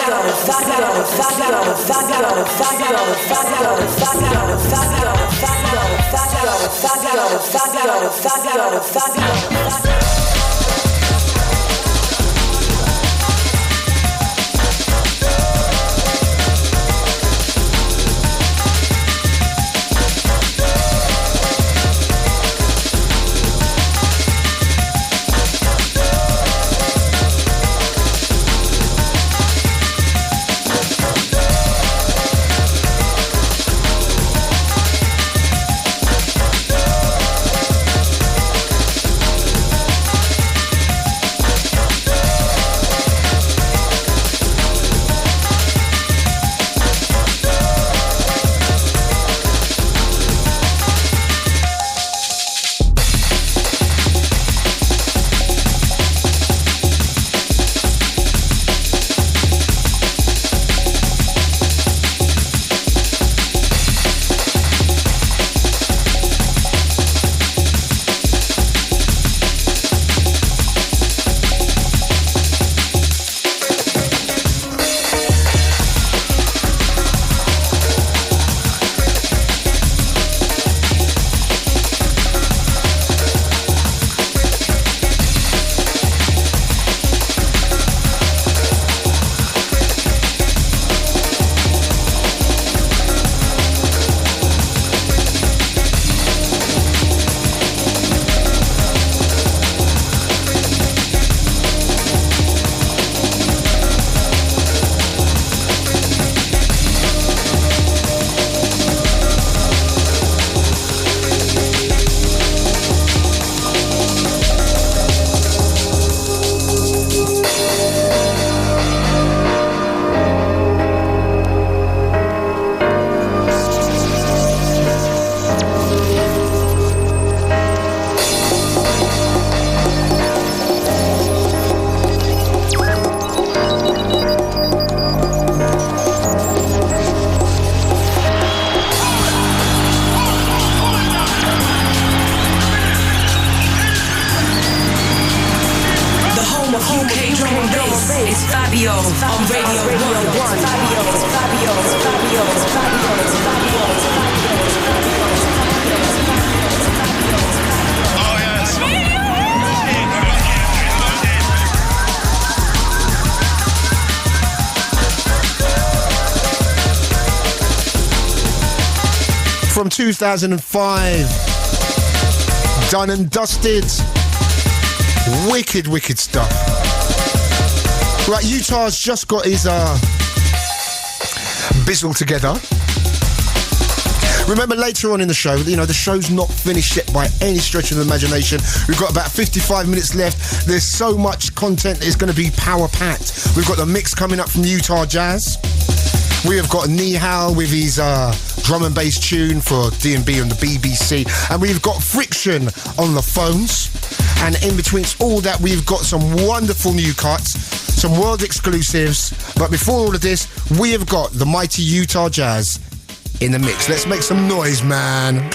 S2: Fabio on Radio 1.
S7: Oh yes.
S1: From 2005, done and dusted. Wicked stuff. Right, Utah's just got his bizzle together. Remember, later on in the show, you know, the show's not finished yet by any stretch of the imagination. We've got about 55 minutes left. There's so much content, it's going to be power-packed. We've got the mix coming up from Utah Jazz. We have got Nihal with his drum and bass tune for D&B on the BBC. And we've got Friction on the phones. And in between all that, we've got some wonderful new cuts, some world exclusives. But before all of this, we have got the mighty Utah Jazz in the mix. Let's make some noise, man.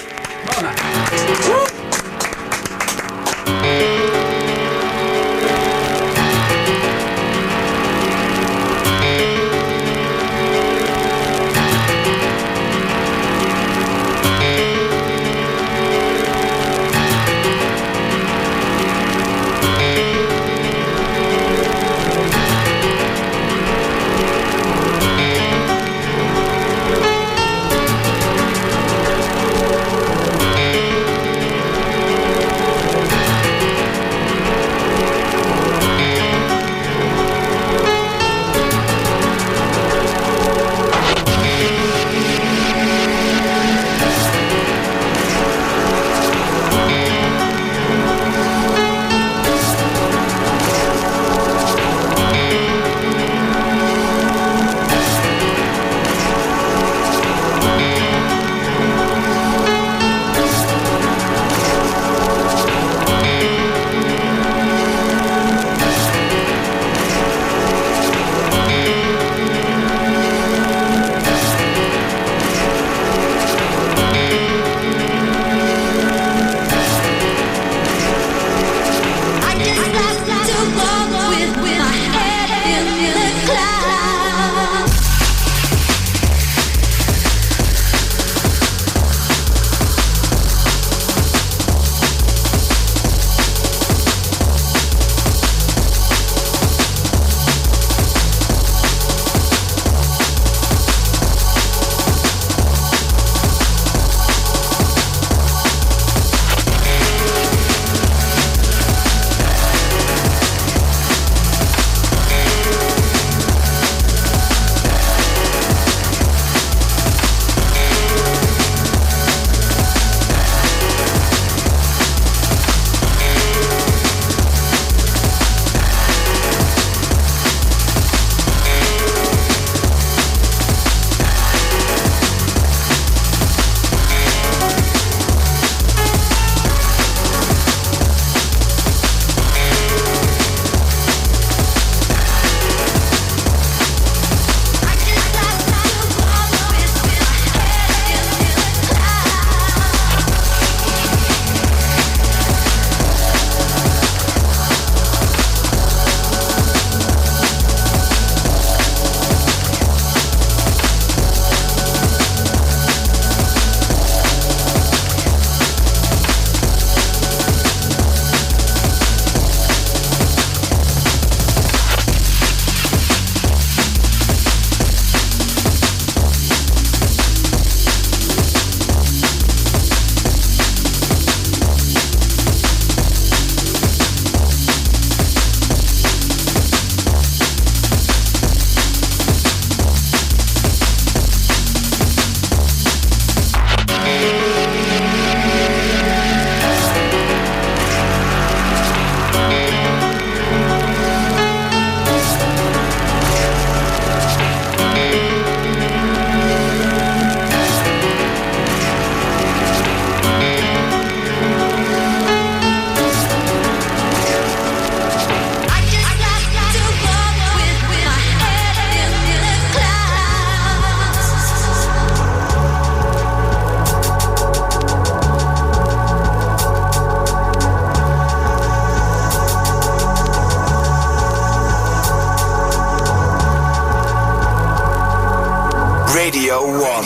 S4: Radio 1.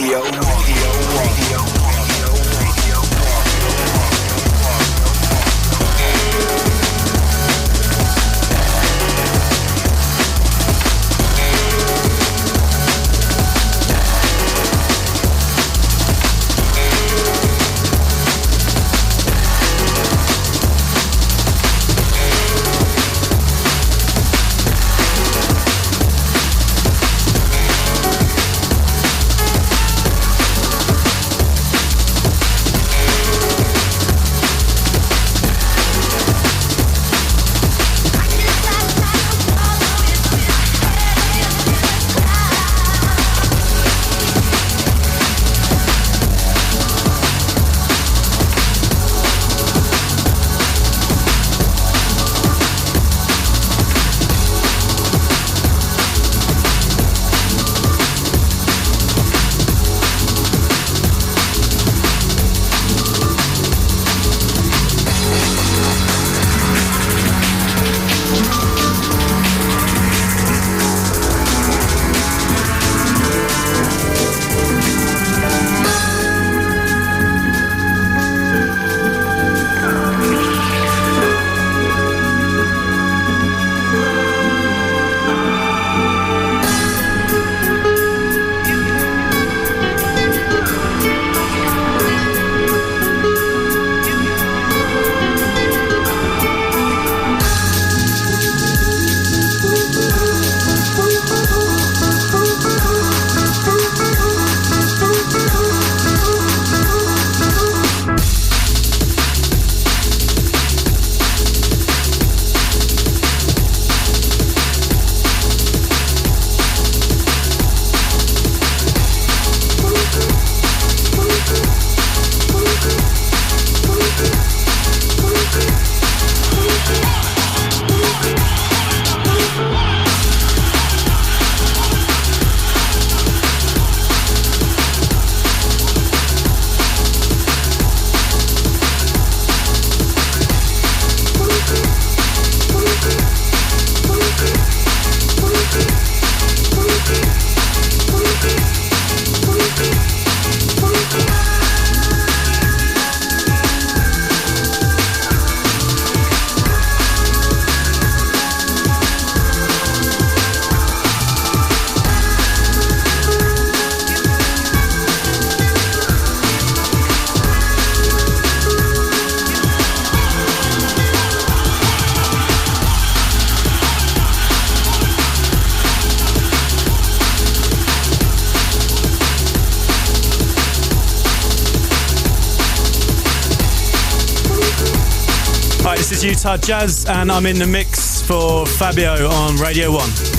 S5: This is Utah Jazz, and I'm in the mix for Fabio on Radio 1.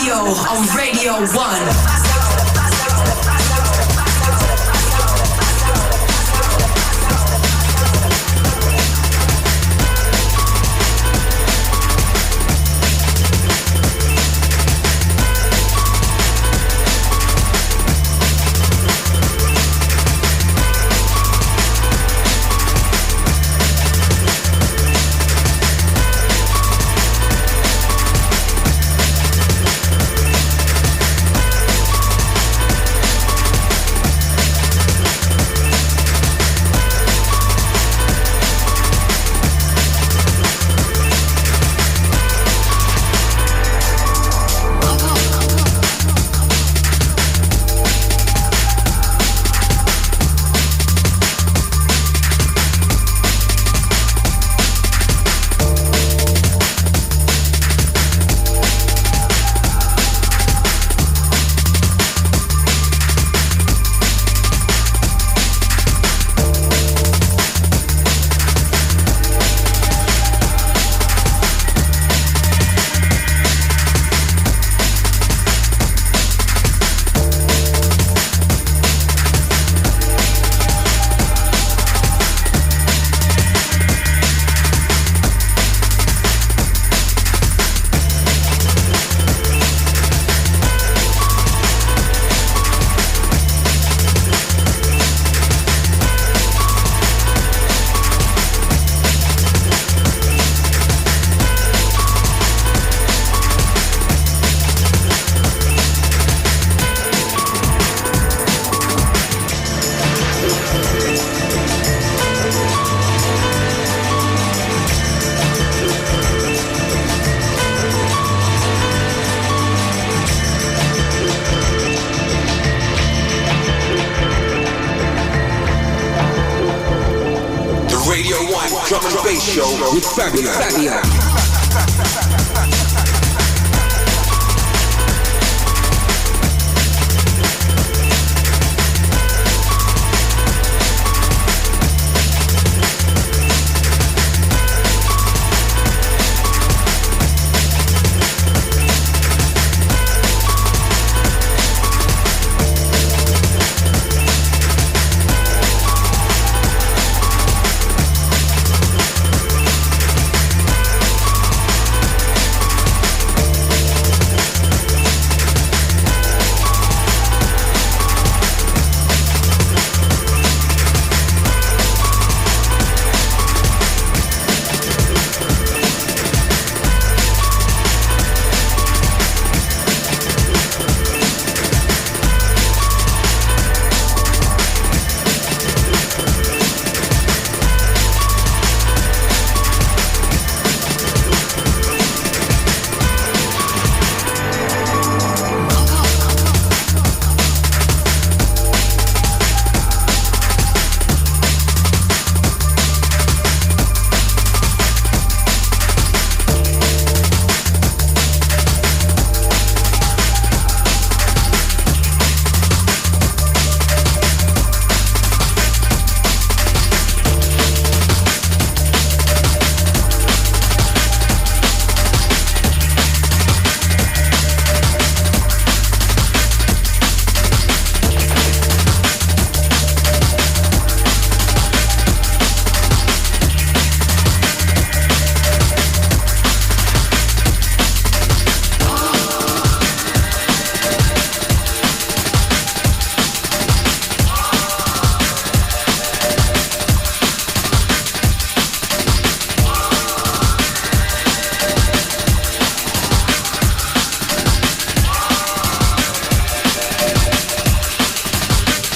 S2: Fabio on Radio 1.
S4: Drum and Bass Show with Fabio.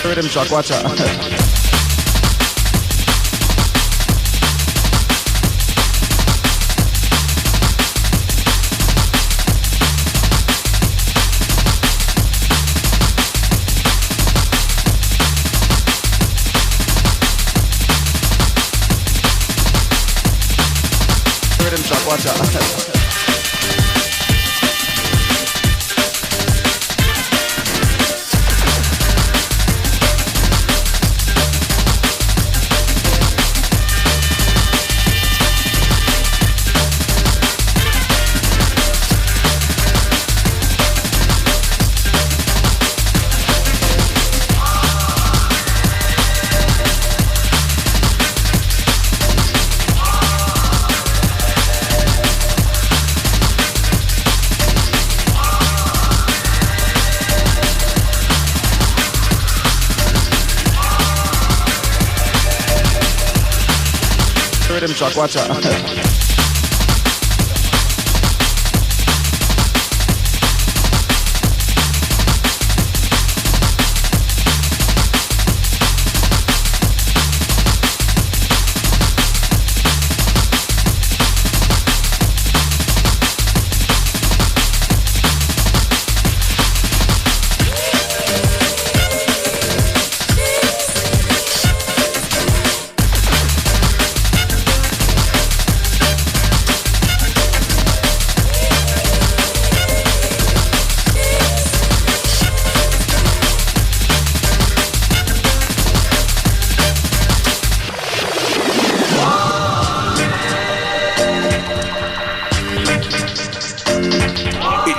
S8: Rhythm track, watch out. Rhythm track, watch out. Rhythm track, watch out.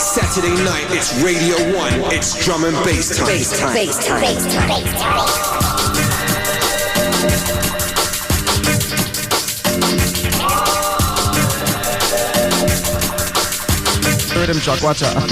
S4: Saturday night, it's Radio 1, it's drum and bass time.
S9: Bass time. Bass time. Bass time. Bass time.
S8: Rhythm track, watch out.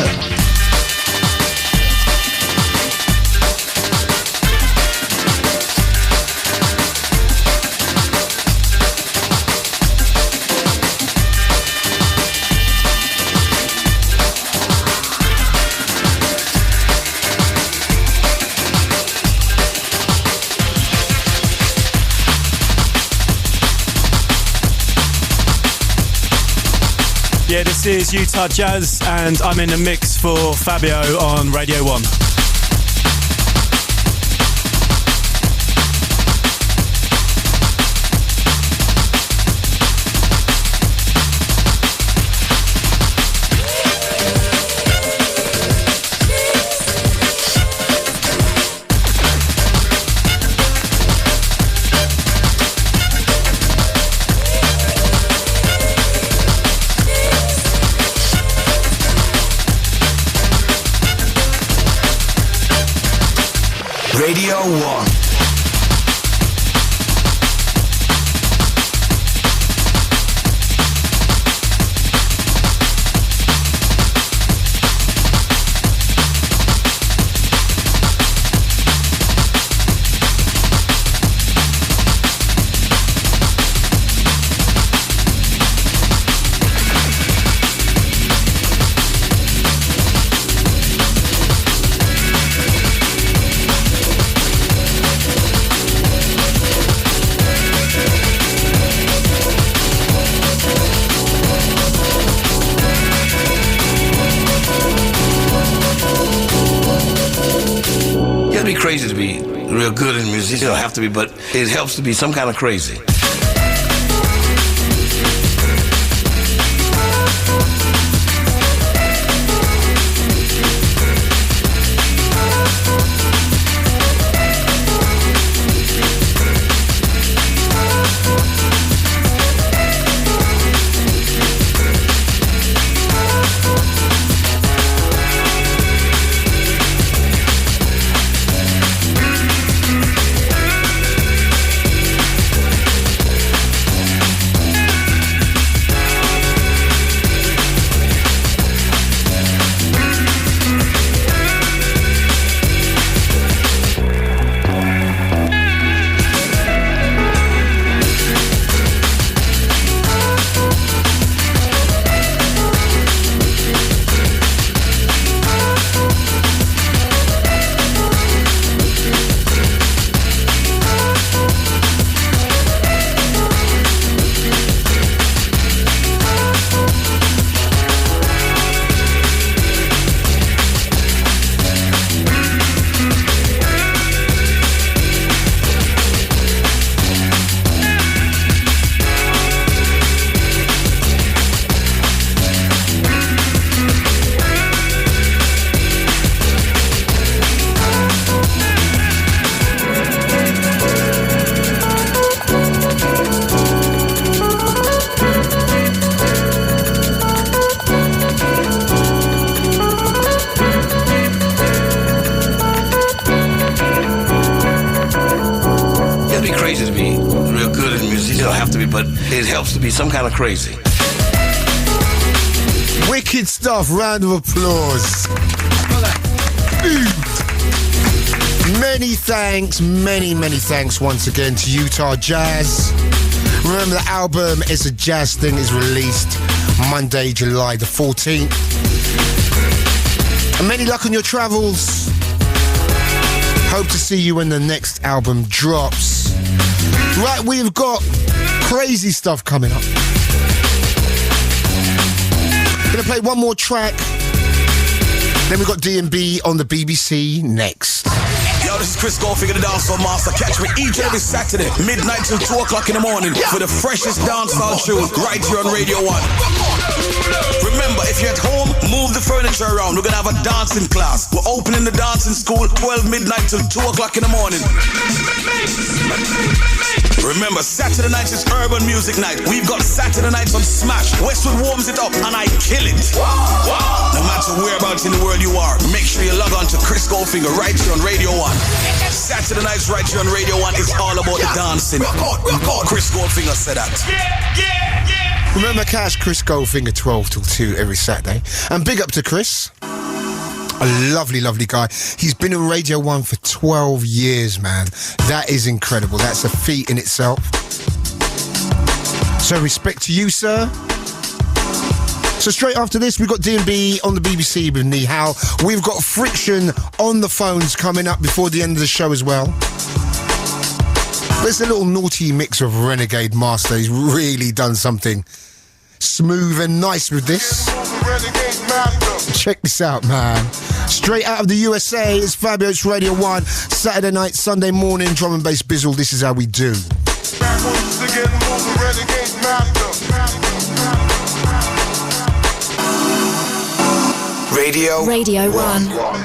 S5: Yeah, this is Utah Jazz, and I'm in a mix for Fabio on Radio 1.
S1: Radio 1.
S10: Crazy to be real good in music. You don't have to be, but it helps to be some kind of crazy. It helps to be some kind of crazy.
S1: Wicked stuff. Round of applause. Many thanks once again to Utah Jazz. Remember, the album It's a Jazz Thing is released Monday, July the 14th. And many luck on your travels. Hope to see you when the next album drops. Right, we've got crazy stuff coming up. Gonna play one more track. Then we've got D&B on the BBC next.
S11: Yo, this is Chris Goldfinger, the dancehall master. Catch me each and every Saturday, midnight till 2 o'clock in the morning for the freshest dancehall tune right here on Radio 1. Remember, if you're at home, move the furniture around. We're gonna have a dancing class. We're opening the dancing school 12 midnight till 2 o'clock in the morning. Remember, Saturday nights is urban music night. We've got Saturday nights on Smash. Westwood warms it up and I kill it. No matter whereabouts in the world you are, make sure you log on to Chris Goldfinger right here on Radio 1. Saturday nights right here on Radio 1 is all about the dancing. Chris Goldfinger said that.
S1: Remember, catch Chris Goldfinger 12 till 2 every Saturday. And big up to Chris. A lovely, lovely guy. He's been on Radio 1 for 12 years, man. That is incredible. That's a feat in itself. So respect to you, sir. So straight after this, we've got D&B on the BBC with Nihal. We've got Friction on the phones coming up before the end of the show as well. There's a little naughty mix of Renegade Master. He's really done something smooth and nice with this. Check this out, man. Straight out of the USA, it's Fabio, it's Radio 1. Saturday night, Sunday morning, drum and bass bizzle. This is how we do.
S2: Radio 1.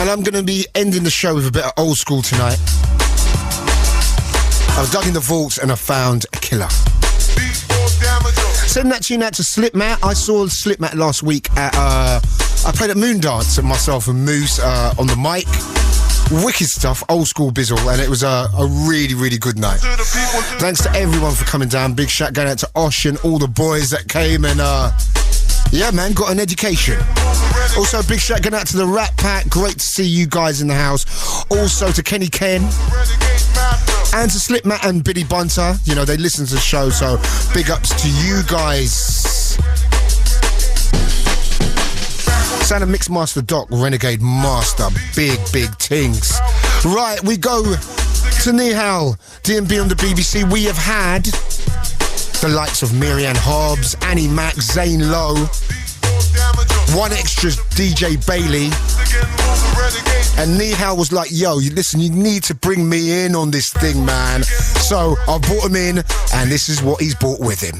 S1: And I'm going to be ending the show with a bit of old school tonight. I've dug in the vaults and I found a killer. Send that tune out to Slipmat. I saw Slipmat last week at I played at Moondance and myself and Moose on the mic. Wicked stuff, old school bizzle, and it was a really, really good night. Thanks to everyone for coming down. Big shout going out to Osh and all the boys that came and yeah, man, got an education. Also, a big shout going out to the Rat Pack. Great to see you guys in the house. Also to Kenny Ken and to Slipmat and Billy Bunter. You know, they listen to the show, so big ups to you guys. Sound of Mixmaster Doc, Renegade Master. Big, big things. Right, we go to Nihal, D&B on the BBC. We have had the likes of Marianne Hobbs, Annie Mac, Zane Lowe, One Extra's DJ Bailey. And Nihal was like, yo, listen, you need to bring me in on this thing, man. So I brought him in, and this is what he's brought with him.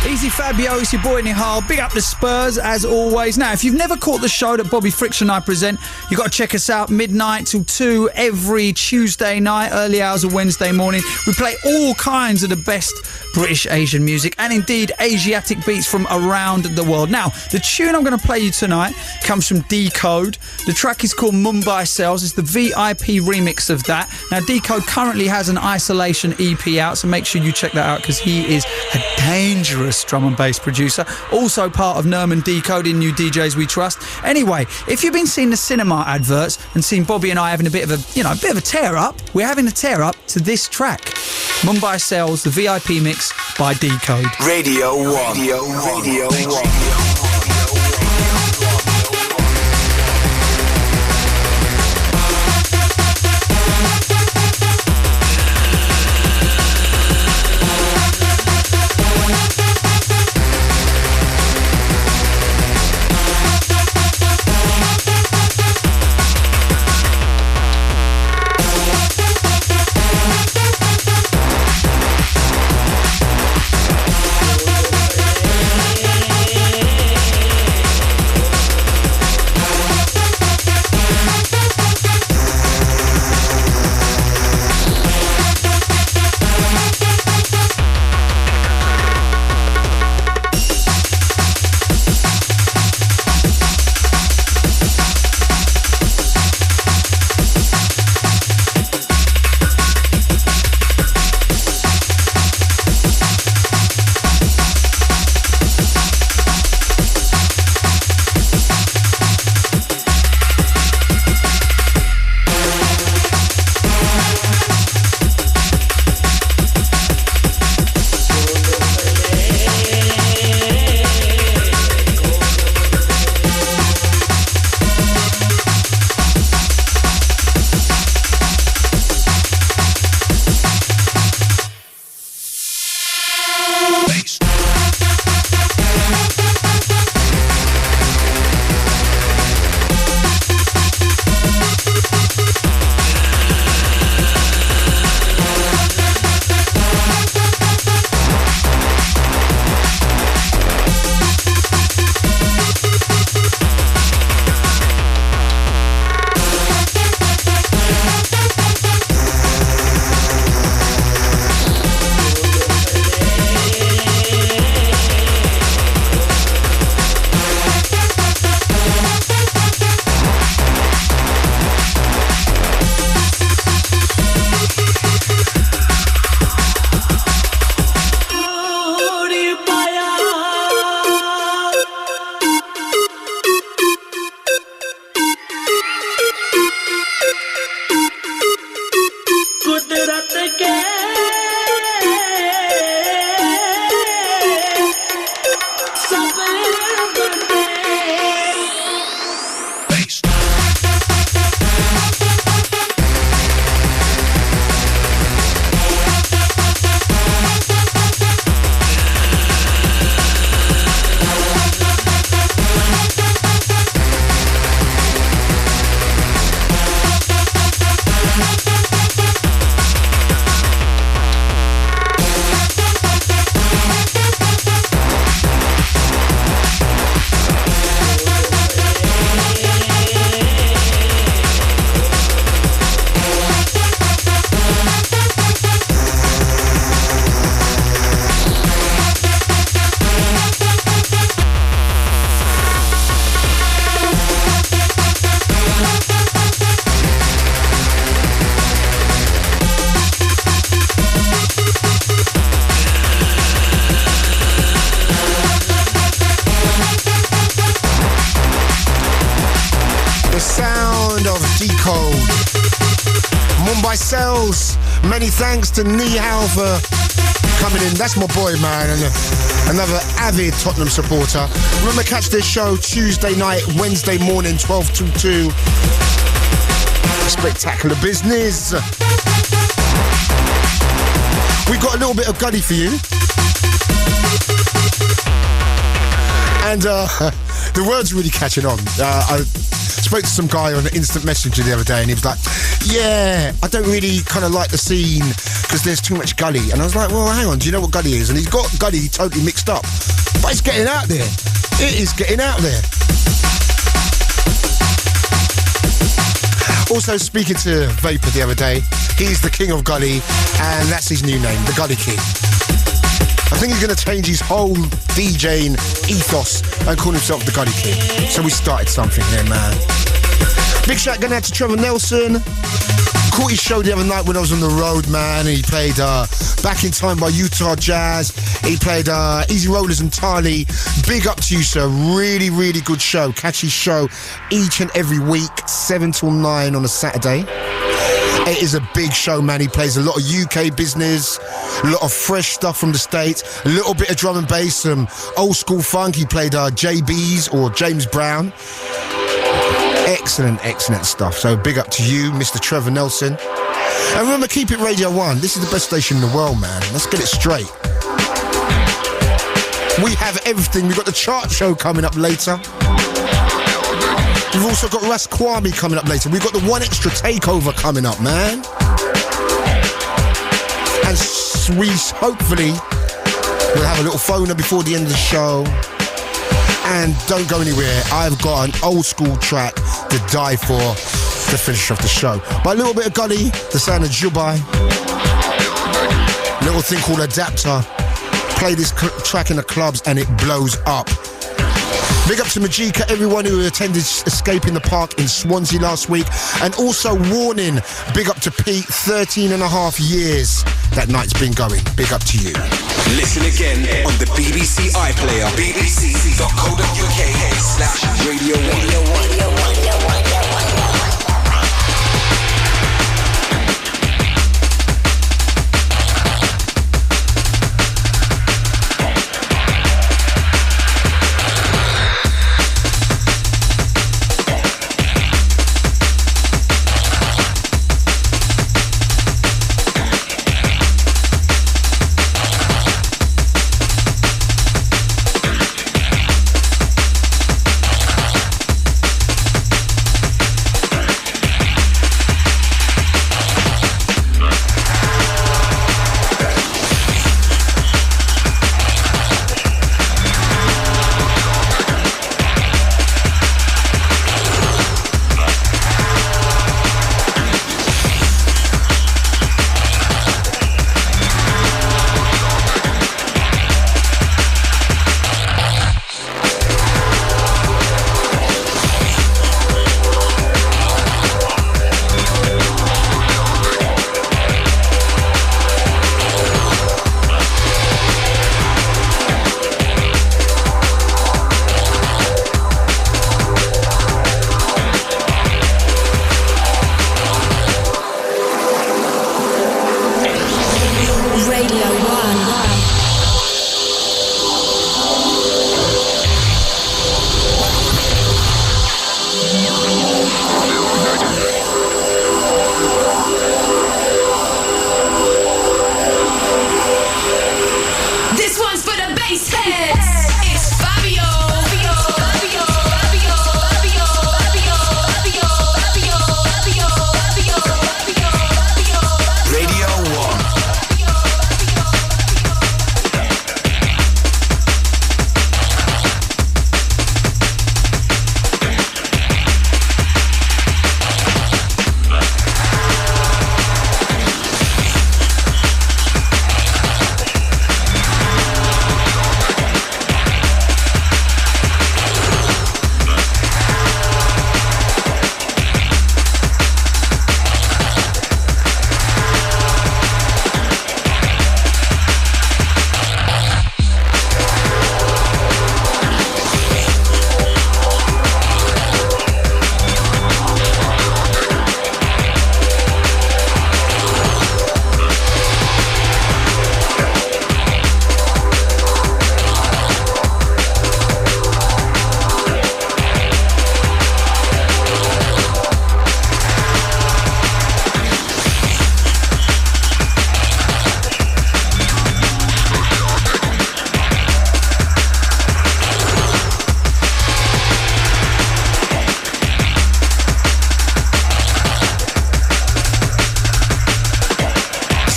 S12: Easy Fabio, it's your boy Nihal. Big up the Spurs as always. Now, if you've never caught the show that Bobby Friction and I present, you've got to check us out midnight till 2 every Tuesday night, early hours of Wednesday morning. We play all kinds of the best British Asian music and indeed Asiatic beats from around the world. Now, the tune I'm going to play you tonight comes from Decode. The track is called Mumbai Cells. It's the VIP remix of that. Now, Decode currently has an Isolation EP out, so make sure you check that out because he is a dangerous drum and bass producer. Also part of Nerman Decode in New DJs We Trust. Anyway, if you've been seeing the cinema adverts and seen Bobby and I having a bit of a tear up, we're having a tear up to this track. Mumbai Cells, the VIP mix by Decode.
S4: Radio 1. Radio 1.
S1: Cells. Many thanks to Nihal for coming in. That's my boy, man, and another avid Tottenham supporter. Remember, catch this show Tuesday night, Wednesday morning, 12 to 2. Spectacular business. We got a little bit of Guddy for you. And the word's really catching on. I spoke to some guy on Instant Messenger the other day, and he was like, yeah, I don't really kind of like the scene because there's too much gully. And I was like, well, hang on, do you know what gully is? And he's got gully totally mixed mixed up. But it's getting out there. It is getting out there. Also speaking to Vapor the other day, he's the king of Gully, and that's his new name, the Gully King. I think he's going to change his whole DJing ethos and call himself the Gully King. So we started something here, man. Big shout going out to Trevor Nelson. Caught his show the other night when I was on the road, man. He played Back in Time by Utah Jazz. He played Easy Rollers and Tali. Big up to you, sir. Really, really good show. Catch his show each and every week, 7 till 9 on a Saturday. It is a big show, man. He plays a lot of UK business, a lot of fresh stuff from the States, a little bit of drum and bass, some old school funk. He played JB's or James Brown. Excellent, excellent stuff. So big up to you, Mr. Trevor Nelson. And remember, keep it Radio 1. This is the best station in the world, man. Let's get it straight. We have everything. We've got the chart show coming up later. We've also got Ras Kwame coming up later. We've got the One Extra Takeover coming up, man. And we hopefully will have a little phoner before the end of the show. And don't go anywhere. I've got an old school track to die for to finish off the show. But a little bit of Gully, the sound of Dubai. A little thing called Adapter. Play this track in the clubs and it blows up. Big up to Majik, everyone who attended Escape in the Park in Swansea last week. And also warning, big up to Pete, 13 and a half years that night's been going. Big up to you.
S4: Listen again on the BBC iPlayer, bbc.co.uk/Radio 1.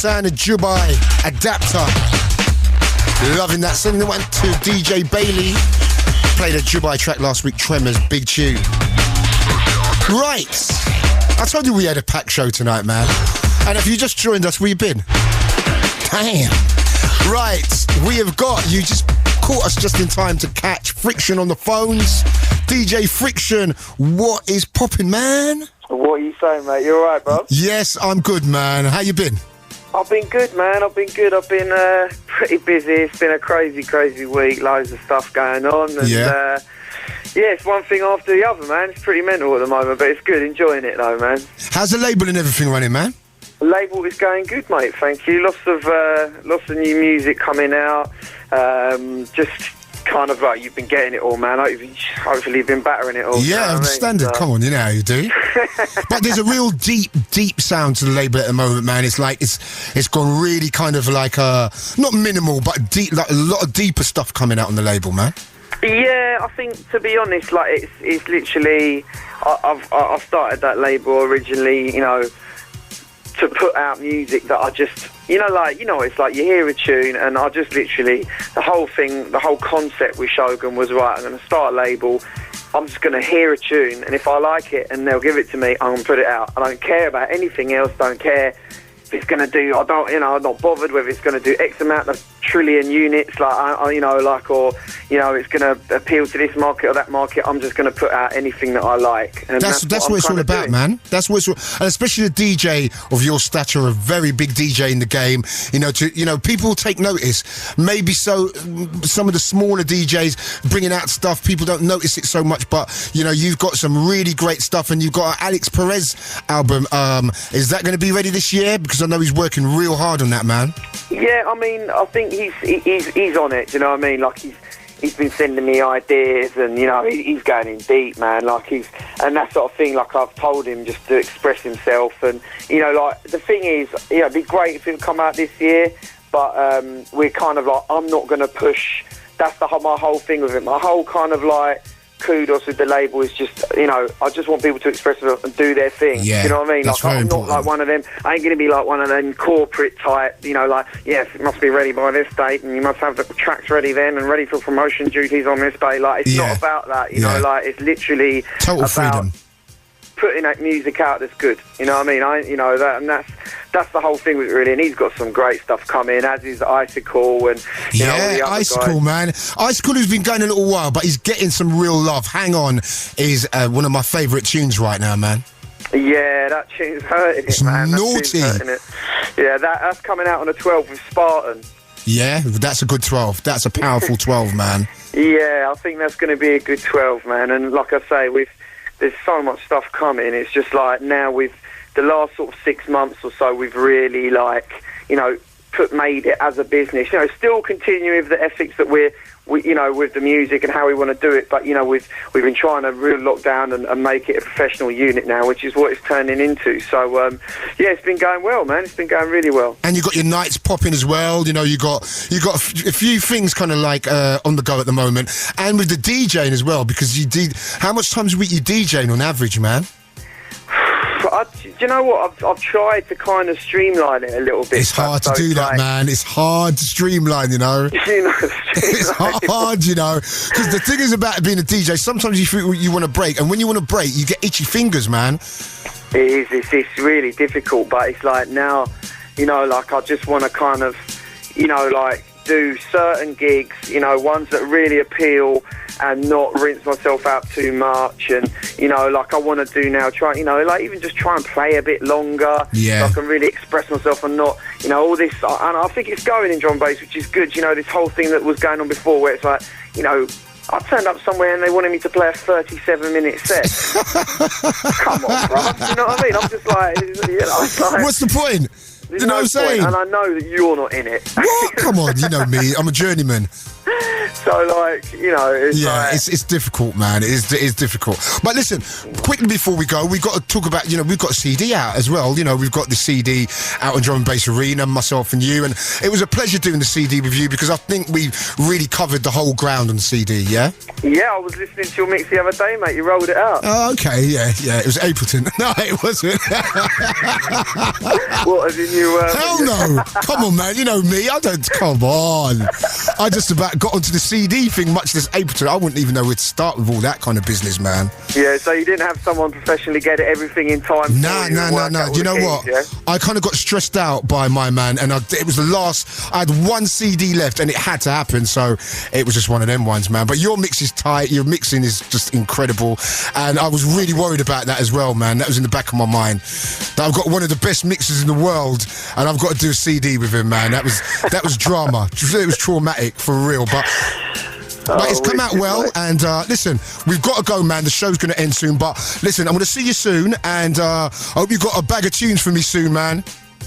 S1: Sound of Dubai, Adapter. Loving that. Sending the one to DJ Bailey. Played a Dubai track last week, Tremors, big tune. Right. I told you we had a packed show tonight, man. And if you just joined us, where you been? Damn. Right. We have got, you just caught us just in time to catch Friction on the phones. DJ Friction, what is popping, man?
S13: What are you saying, mate? You alright, bro?
S1: Yes, I'm good, man. How you been?
S13: I've been good, man. I've been good. I've been pretty busy. It's been a crazy, crazy week. Loads of stuff going on. And, yeah, it's one thing after the other, man. It's pretty mental at the moment, but it's good. Enjoying it, though, man.
S1: How's the label and everything running, man?
S13: The label is going good, mate. Thank you. Lots of new music coming out. Just kind of like you've been getting it all, man. Hopefully you've been battering it all.
S1: Yeah, standard. So. Come on, you know how you do. But there's a real deep sound to the label at the moment, man. It's like it's gone really kind of like not minimal, but deep, like a lot of deeper stuff coming out on the label, man.
S13: Yeah, I think to be honest, like it's literally I've started that label originally, you know, to put out music that I just, it's like you hear a tune and I just literally, the whole concept with Shogun was, right, I'm going to start a label, I'm just going to hear a tune, and if I like it and they'll give it to me, I'm going to put it out. I don't care about anything else, don't care if it's going to do, I'm not bothered whether it's going to do X amount of trillion units, it's going to appeal to this market or that market. I'm just going to put out anything that I like. And
S1: that's what it's all about, man. That's what it's, and especially a DJ of your stature, a very big DJ in the game. People take notice. Maybe so. Some of the smaller DJs bringing out stuff, people don't notice it so much. But you've got some really great stuff, and you've got an Alex Perez album. Is that going to be ready this year? Because I know he's working real hard on that, man.
S13: Yeah, I mean, I think he's on it. Do you know what I mean? Like he's been sending me ideas, and he's going in deep, man. And that sort of thing. Like I've told him just to express himself, and the thing is, it'd be great if it would come out this year. But we're kind of like, I'm not going to push. That's my whole thing with it. My whole kind of like kudos with the label is just, I just want people to express themselves and do their thing. Yeah, you know what I mean? Like, I'm not like one of them. I ain't going to be like one of them corporate type, it must be ready by this date and you must have the tracks ready then and ready for promotion duties on this day. Like, it's not about that, it's literally
S1: total freedom.
S13: Putting that music out that's good. You know what I mean? That's the whole thing with it, really. And he's got some great stuff coming, as is Icicle and all the other
S1: Icicle,
S13: guys.
S1: Man. Icicle, who's been going a little while, but he's getting some real love. Hang On is one of my favourite tunes right now, man.
S13: Yeah, that tune's hurting it, man.
S1: Naughty.
S13: Yeah, that's coming out on a 12 with Spartan.
S1: Yeah, that's a good 12. That's a powerful 12, man.
S13: Yeah, I think that's going to be a good 12, man. And like I say, there's so much stuff coming. It's just like now with the last sort of 6 months or so, we've really made it as a business. Still continuing with the ethics that we with the music and how we want to do it. But we've been trying to really lock down and make it a professional unit now, which is what it's turning into. So it's been going well, man. It's been going really well.
S1: And you got your nights popping as well. You got a few things kind of like on the go at the moment, and with the DJing as well, because you did. How much times a week you DJing on average, man?
S13: Do you know what? I've tried to kind of streamline it a little bit.
S1: It's hard to do that, man. It's hard to streamline, It's hard, because the thing is about being a DJ, sometimes you feel you want to break, and when you want to break, you get itchy fingers, man.
S13: It is. It's really difficult, but it's like now, I just want to kind of, do certain gigs, ones that really appeal and not rinse myself out too much, and I want to do now, try even just try and play a bit longer, so I can really express myself and not all this. And I think it's going in drum bass, which is good. This whole thing that was going on before, where it's like I turned up somewhere and they wanted me to play a 37-minute set. Come on, bro. You know what I mean? I'm just like, it's like,
S1: what's the point?
S13: There's no
S1: what I'm saying?
S13: And I know that you're not in it.
S1: What? Come on, you know me. I'm a journeyman.
S13: So, like, you know, it's like...
S1: it's difficult, man. It is difficult. But listen, quickly before we go, we've got to talk about, you know, we've got a CD out as well. You know, we've got the CD out on Drum and Bass Arena, myself and you, and it was a pleasure doing the CD with you because I think we really covered the whole ground on the CD, yeah?
S13: Yeah, I was listening to your mix the other day, mate. You rolled it out.
S1: Oh, okay, yeah. It was Appleton. No, it wasn't.
S13: What, as in you...
S1: Hell no. Come on, man. You know me. Come on. I just about got onto the CD thing, much less Appleton. I wouldn't even know where to start with all that kind of business, man.
S13: Yeah, so you didn't have someone professionally get everything in time?
S1: No. Do you know what?
S13: Yeah?
S1: I kind of got stressed out by my man, and it was the last... I had one CD left, and it had to happen, so it was just one of them ones, man. But your mix is tight. Your mixing is just incredible, and I was really worried about that as well, man. That was in the back of my mind. That I've got one of the best mixers in the world, and I've got to do a CD with him, man. That was drama. It was traumatic, for real, but it's come out well, and listen, we've got to go, man. The show's going to end soon, but listen, I'm going to see you soon, and I hope you've got a bag of tunes for me soon, man.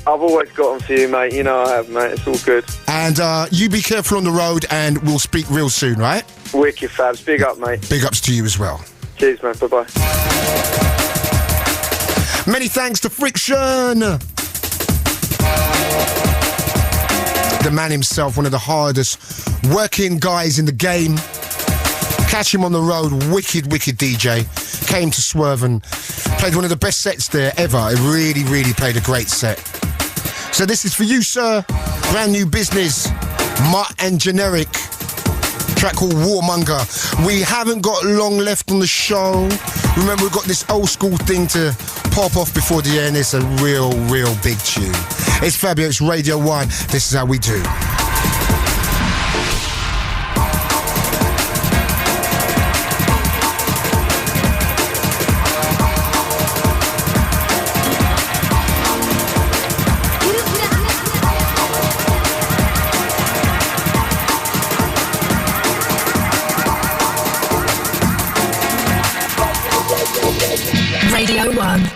S13: I've always got them for you, mate. You know I have, mate. It's all good.
S1: And you be careful on the road, and we'll speak real soon, right?
S13: Wicked, Fabs. Big up, mate.
S1: Big ups to you as well.
S13: Cheers, man. Bye-bye.
S1: Many thanks to Friction. The man himself, one of the hardest working guys in the game. Catch him on the road, wicked DJ. Came to Swerve and played one of the best sets there ever. It really played a great set. So this is for you, sir. Brand new business, Mutt and Generic. Track called Warmonger. We haven't got long left on the show. Remember, we've got this old school thing to pop off before the end. It's a real big tune. It's Fabio, it's Radio 1. This is how we do.
S2: Radio 1.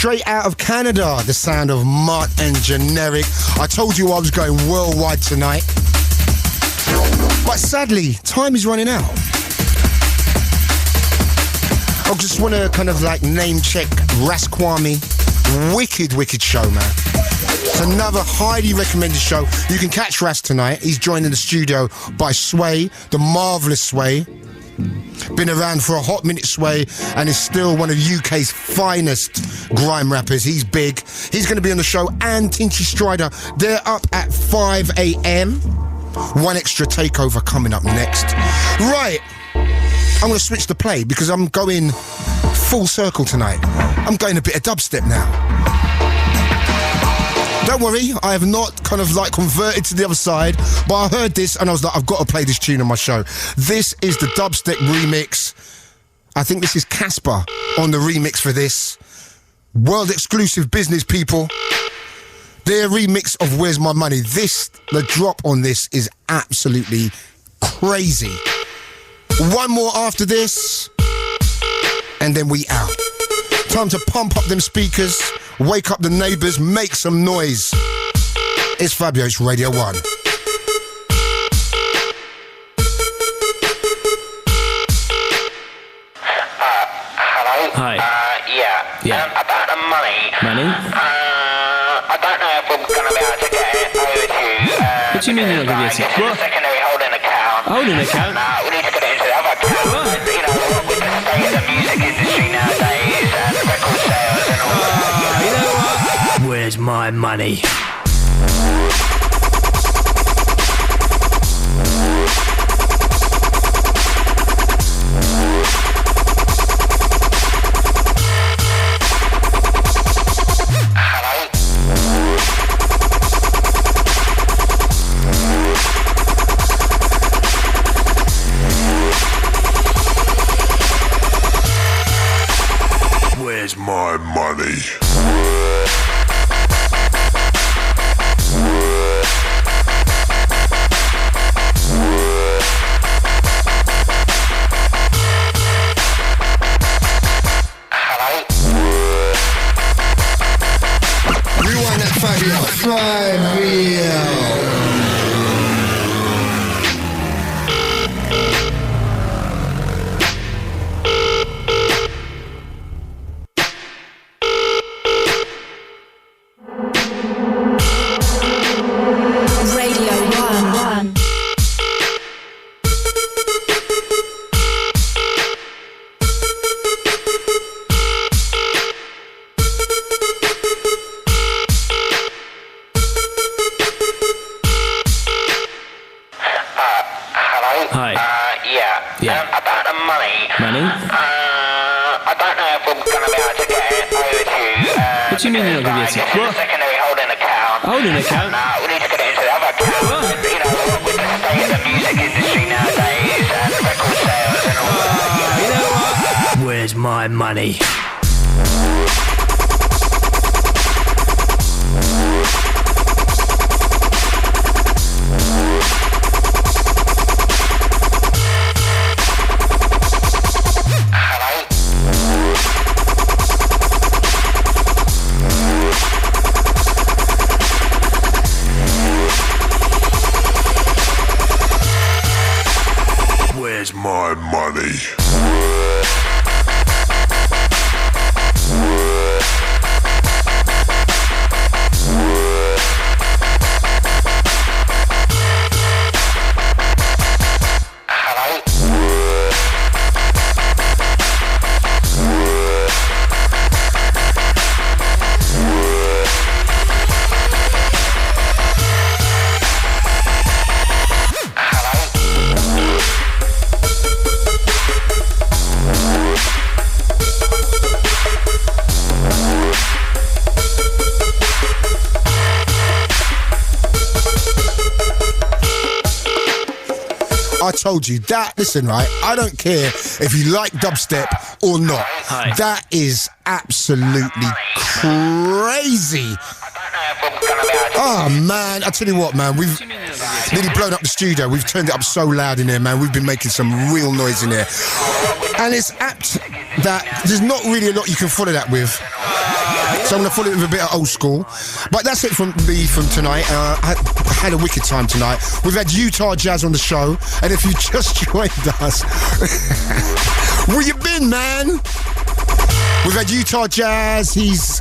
S1: Straight out of Canada, the sound of Mutt and Generic. I told you I was going worldwide tonight. But sadly, time is running out. I just want to kind of like name check Ras Kwame. Wicked show, man. It's another highly recommended show. You can catch Ras tonight. He's joined in the studio by Sway, the marvellous Sway. Been around for a hot minute, Sway, and is still one of UK's finest grime rappers. He's big. He's going to be on the show, and Tinchy Strider. They're up at 5 a.m. One extra takeover coming up next. Right, I'm going to switch the play because I'm going full circle tonight. I'm going a bit of dubstep now. Don't worry, I have not kind of like converted to the other side, but I heard this and I was like, I've got to play this tune on my show. This is the dubstep remix. I think this is Casper on the remix for this. World exclusive business, people. Their remix of Where's My Money. The drop on this is absolutely crazy. One more after this, and then we out. Time to pump up them speakers, wake up the neighbours, make some noise. It's Fabio, it's Radio 1.
S14: Hello?
S15: Hi.
S14: Yeah. About the money.
S15: Money?
S14: I don't know if we're going to be able to get it over to you.
S15: What do you mean you're not going to get it?
S14: What? Secondary holding account.
S15: Holding account?
S14: We need to get it into the other account.
S15: What?
S14: You know, with the state of the music industry nowadays and the record sales and all that.
S15: You know what? Where's my money?
S16: Where's my money?
S1: Rewind that Fabio.
S14: About the money.
S15: Money?
S14: I don't know if we're going to be able to get it over to you.
S15: What do you mean you're not going to get it? What?
S14: Secondary holding account.
S15: Holding account?
S14: We need to get it into the other account.
S15: What?
S14: You know, with the state of the music industry nowadays and the record sales and all that.
S15: You know what? Where's my money?
S16: Where's my money?
S1: I told you that. Listen, right? I don't care if you like dubstep or not.
S15: Hi.
S1: That is absolutely crazy. Oh man, I tell you what, man, we've nearly blown up the studio. We've turned it up so loud in here, man. We've been making some real noise in here, and it's apt that there's not really a lot you can follow that with. So I'm going to follow it with a bit of old school. But that's it from me from tonight. I had a wicked time tonight. We've had Utah Jazz on the show. And if you just joined us, where you been, man? We've had Utah Jazz. He's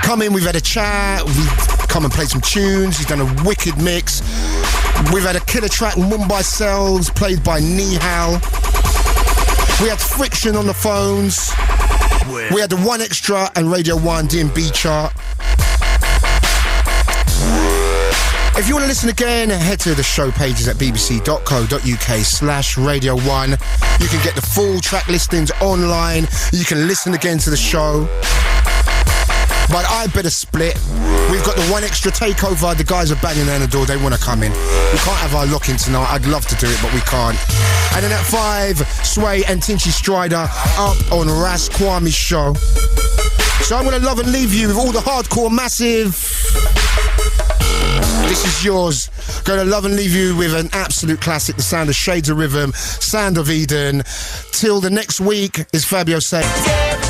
S1: come in. We've had a chat. We've come and played some tunes. He's done a wicked mix. We've had a killer track, Mumbai Cells, played by Nihal. We had Friction on the phones. We had the One Extra and Radio 1 D&B Chart. If you want to listen again, head to the show pages at bbc.co.uk/Radio 1. You can get the full track listings online. You can listen again to the show. But I better split. We've got the one extra takeover. The guys are banging down the door. They want to come in. We can't have our lock-in tonight. I'd love to do it, but we can't. And then at 5, Sway and Tinchy Strider up on Ras Kwame's show. So I'm going to love and leave you with all the hardcore massive. This is yours. Going to love and leave you with an absolute classic, the sound of Shades of Rhythm, Sound of Eden. Till the next week, is Fabio saying.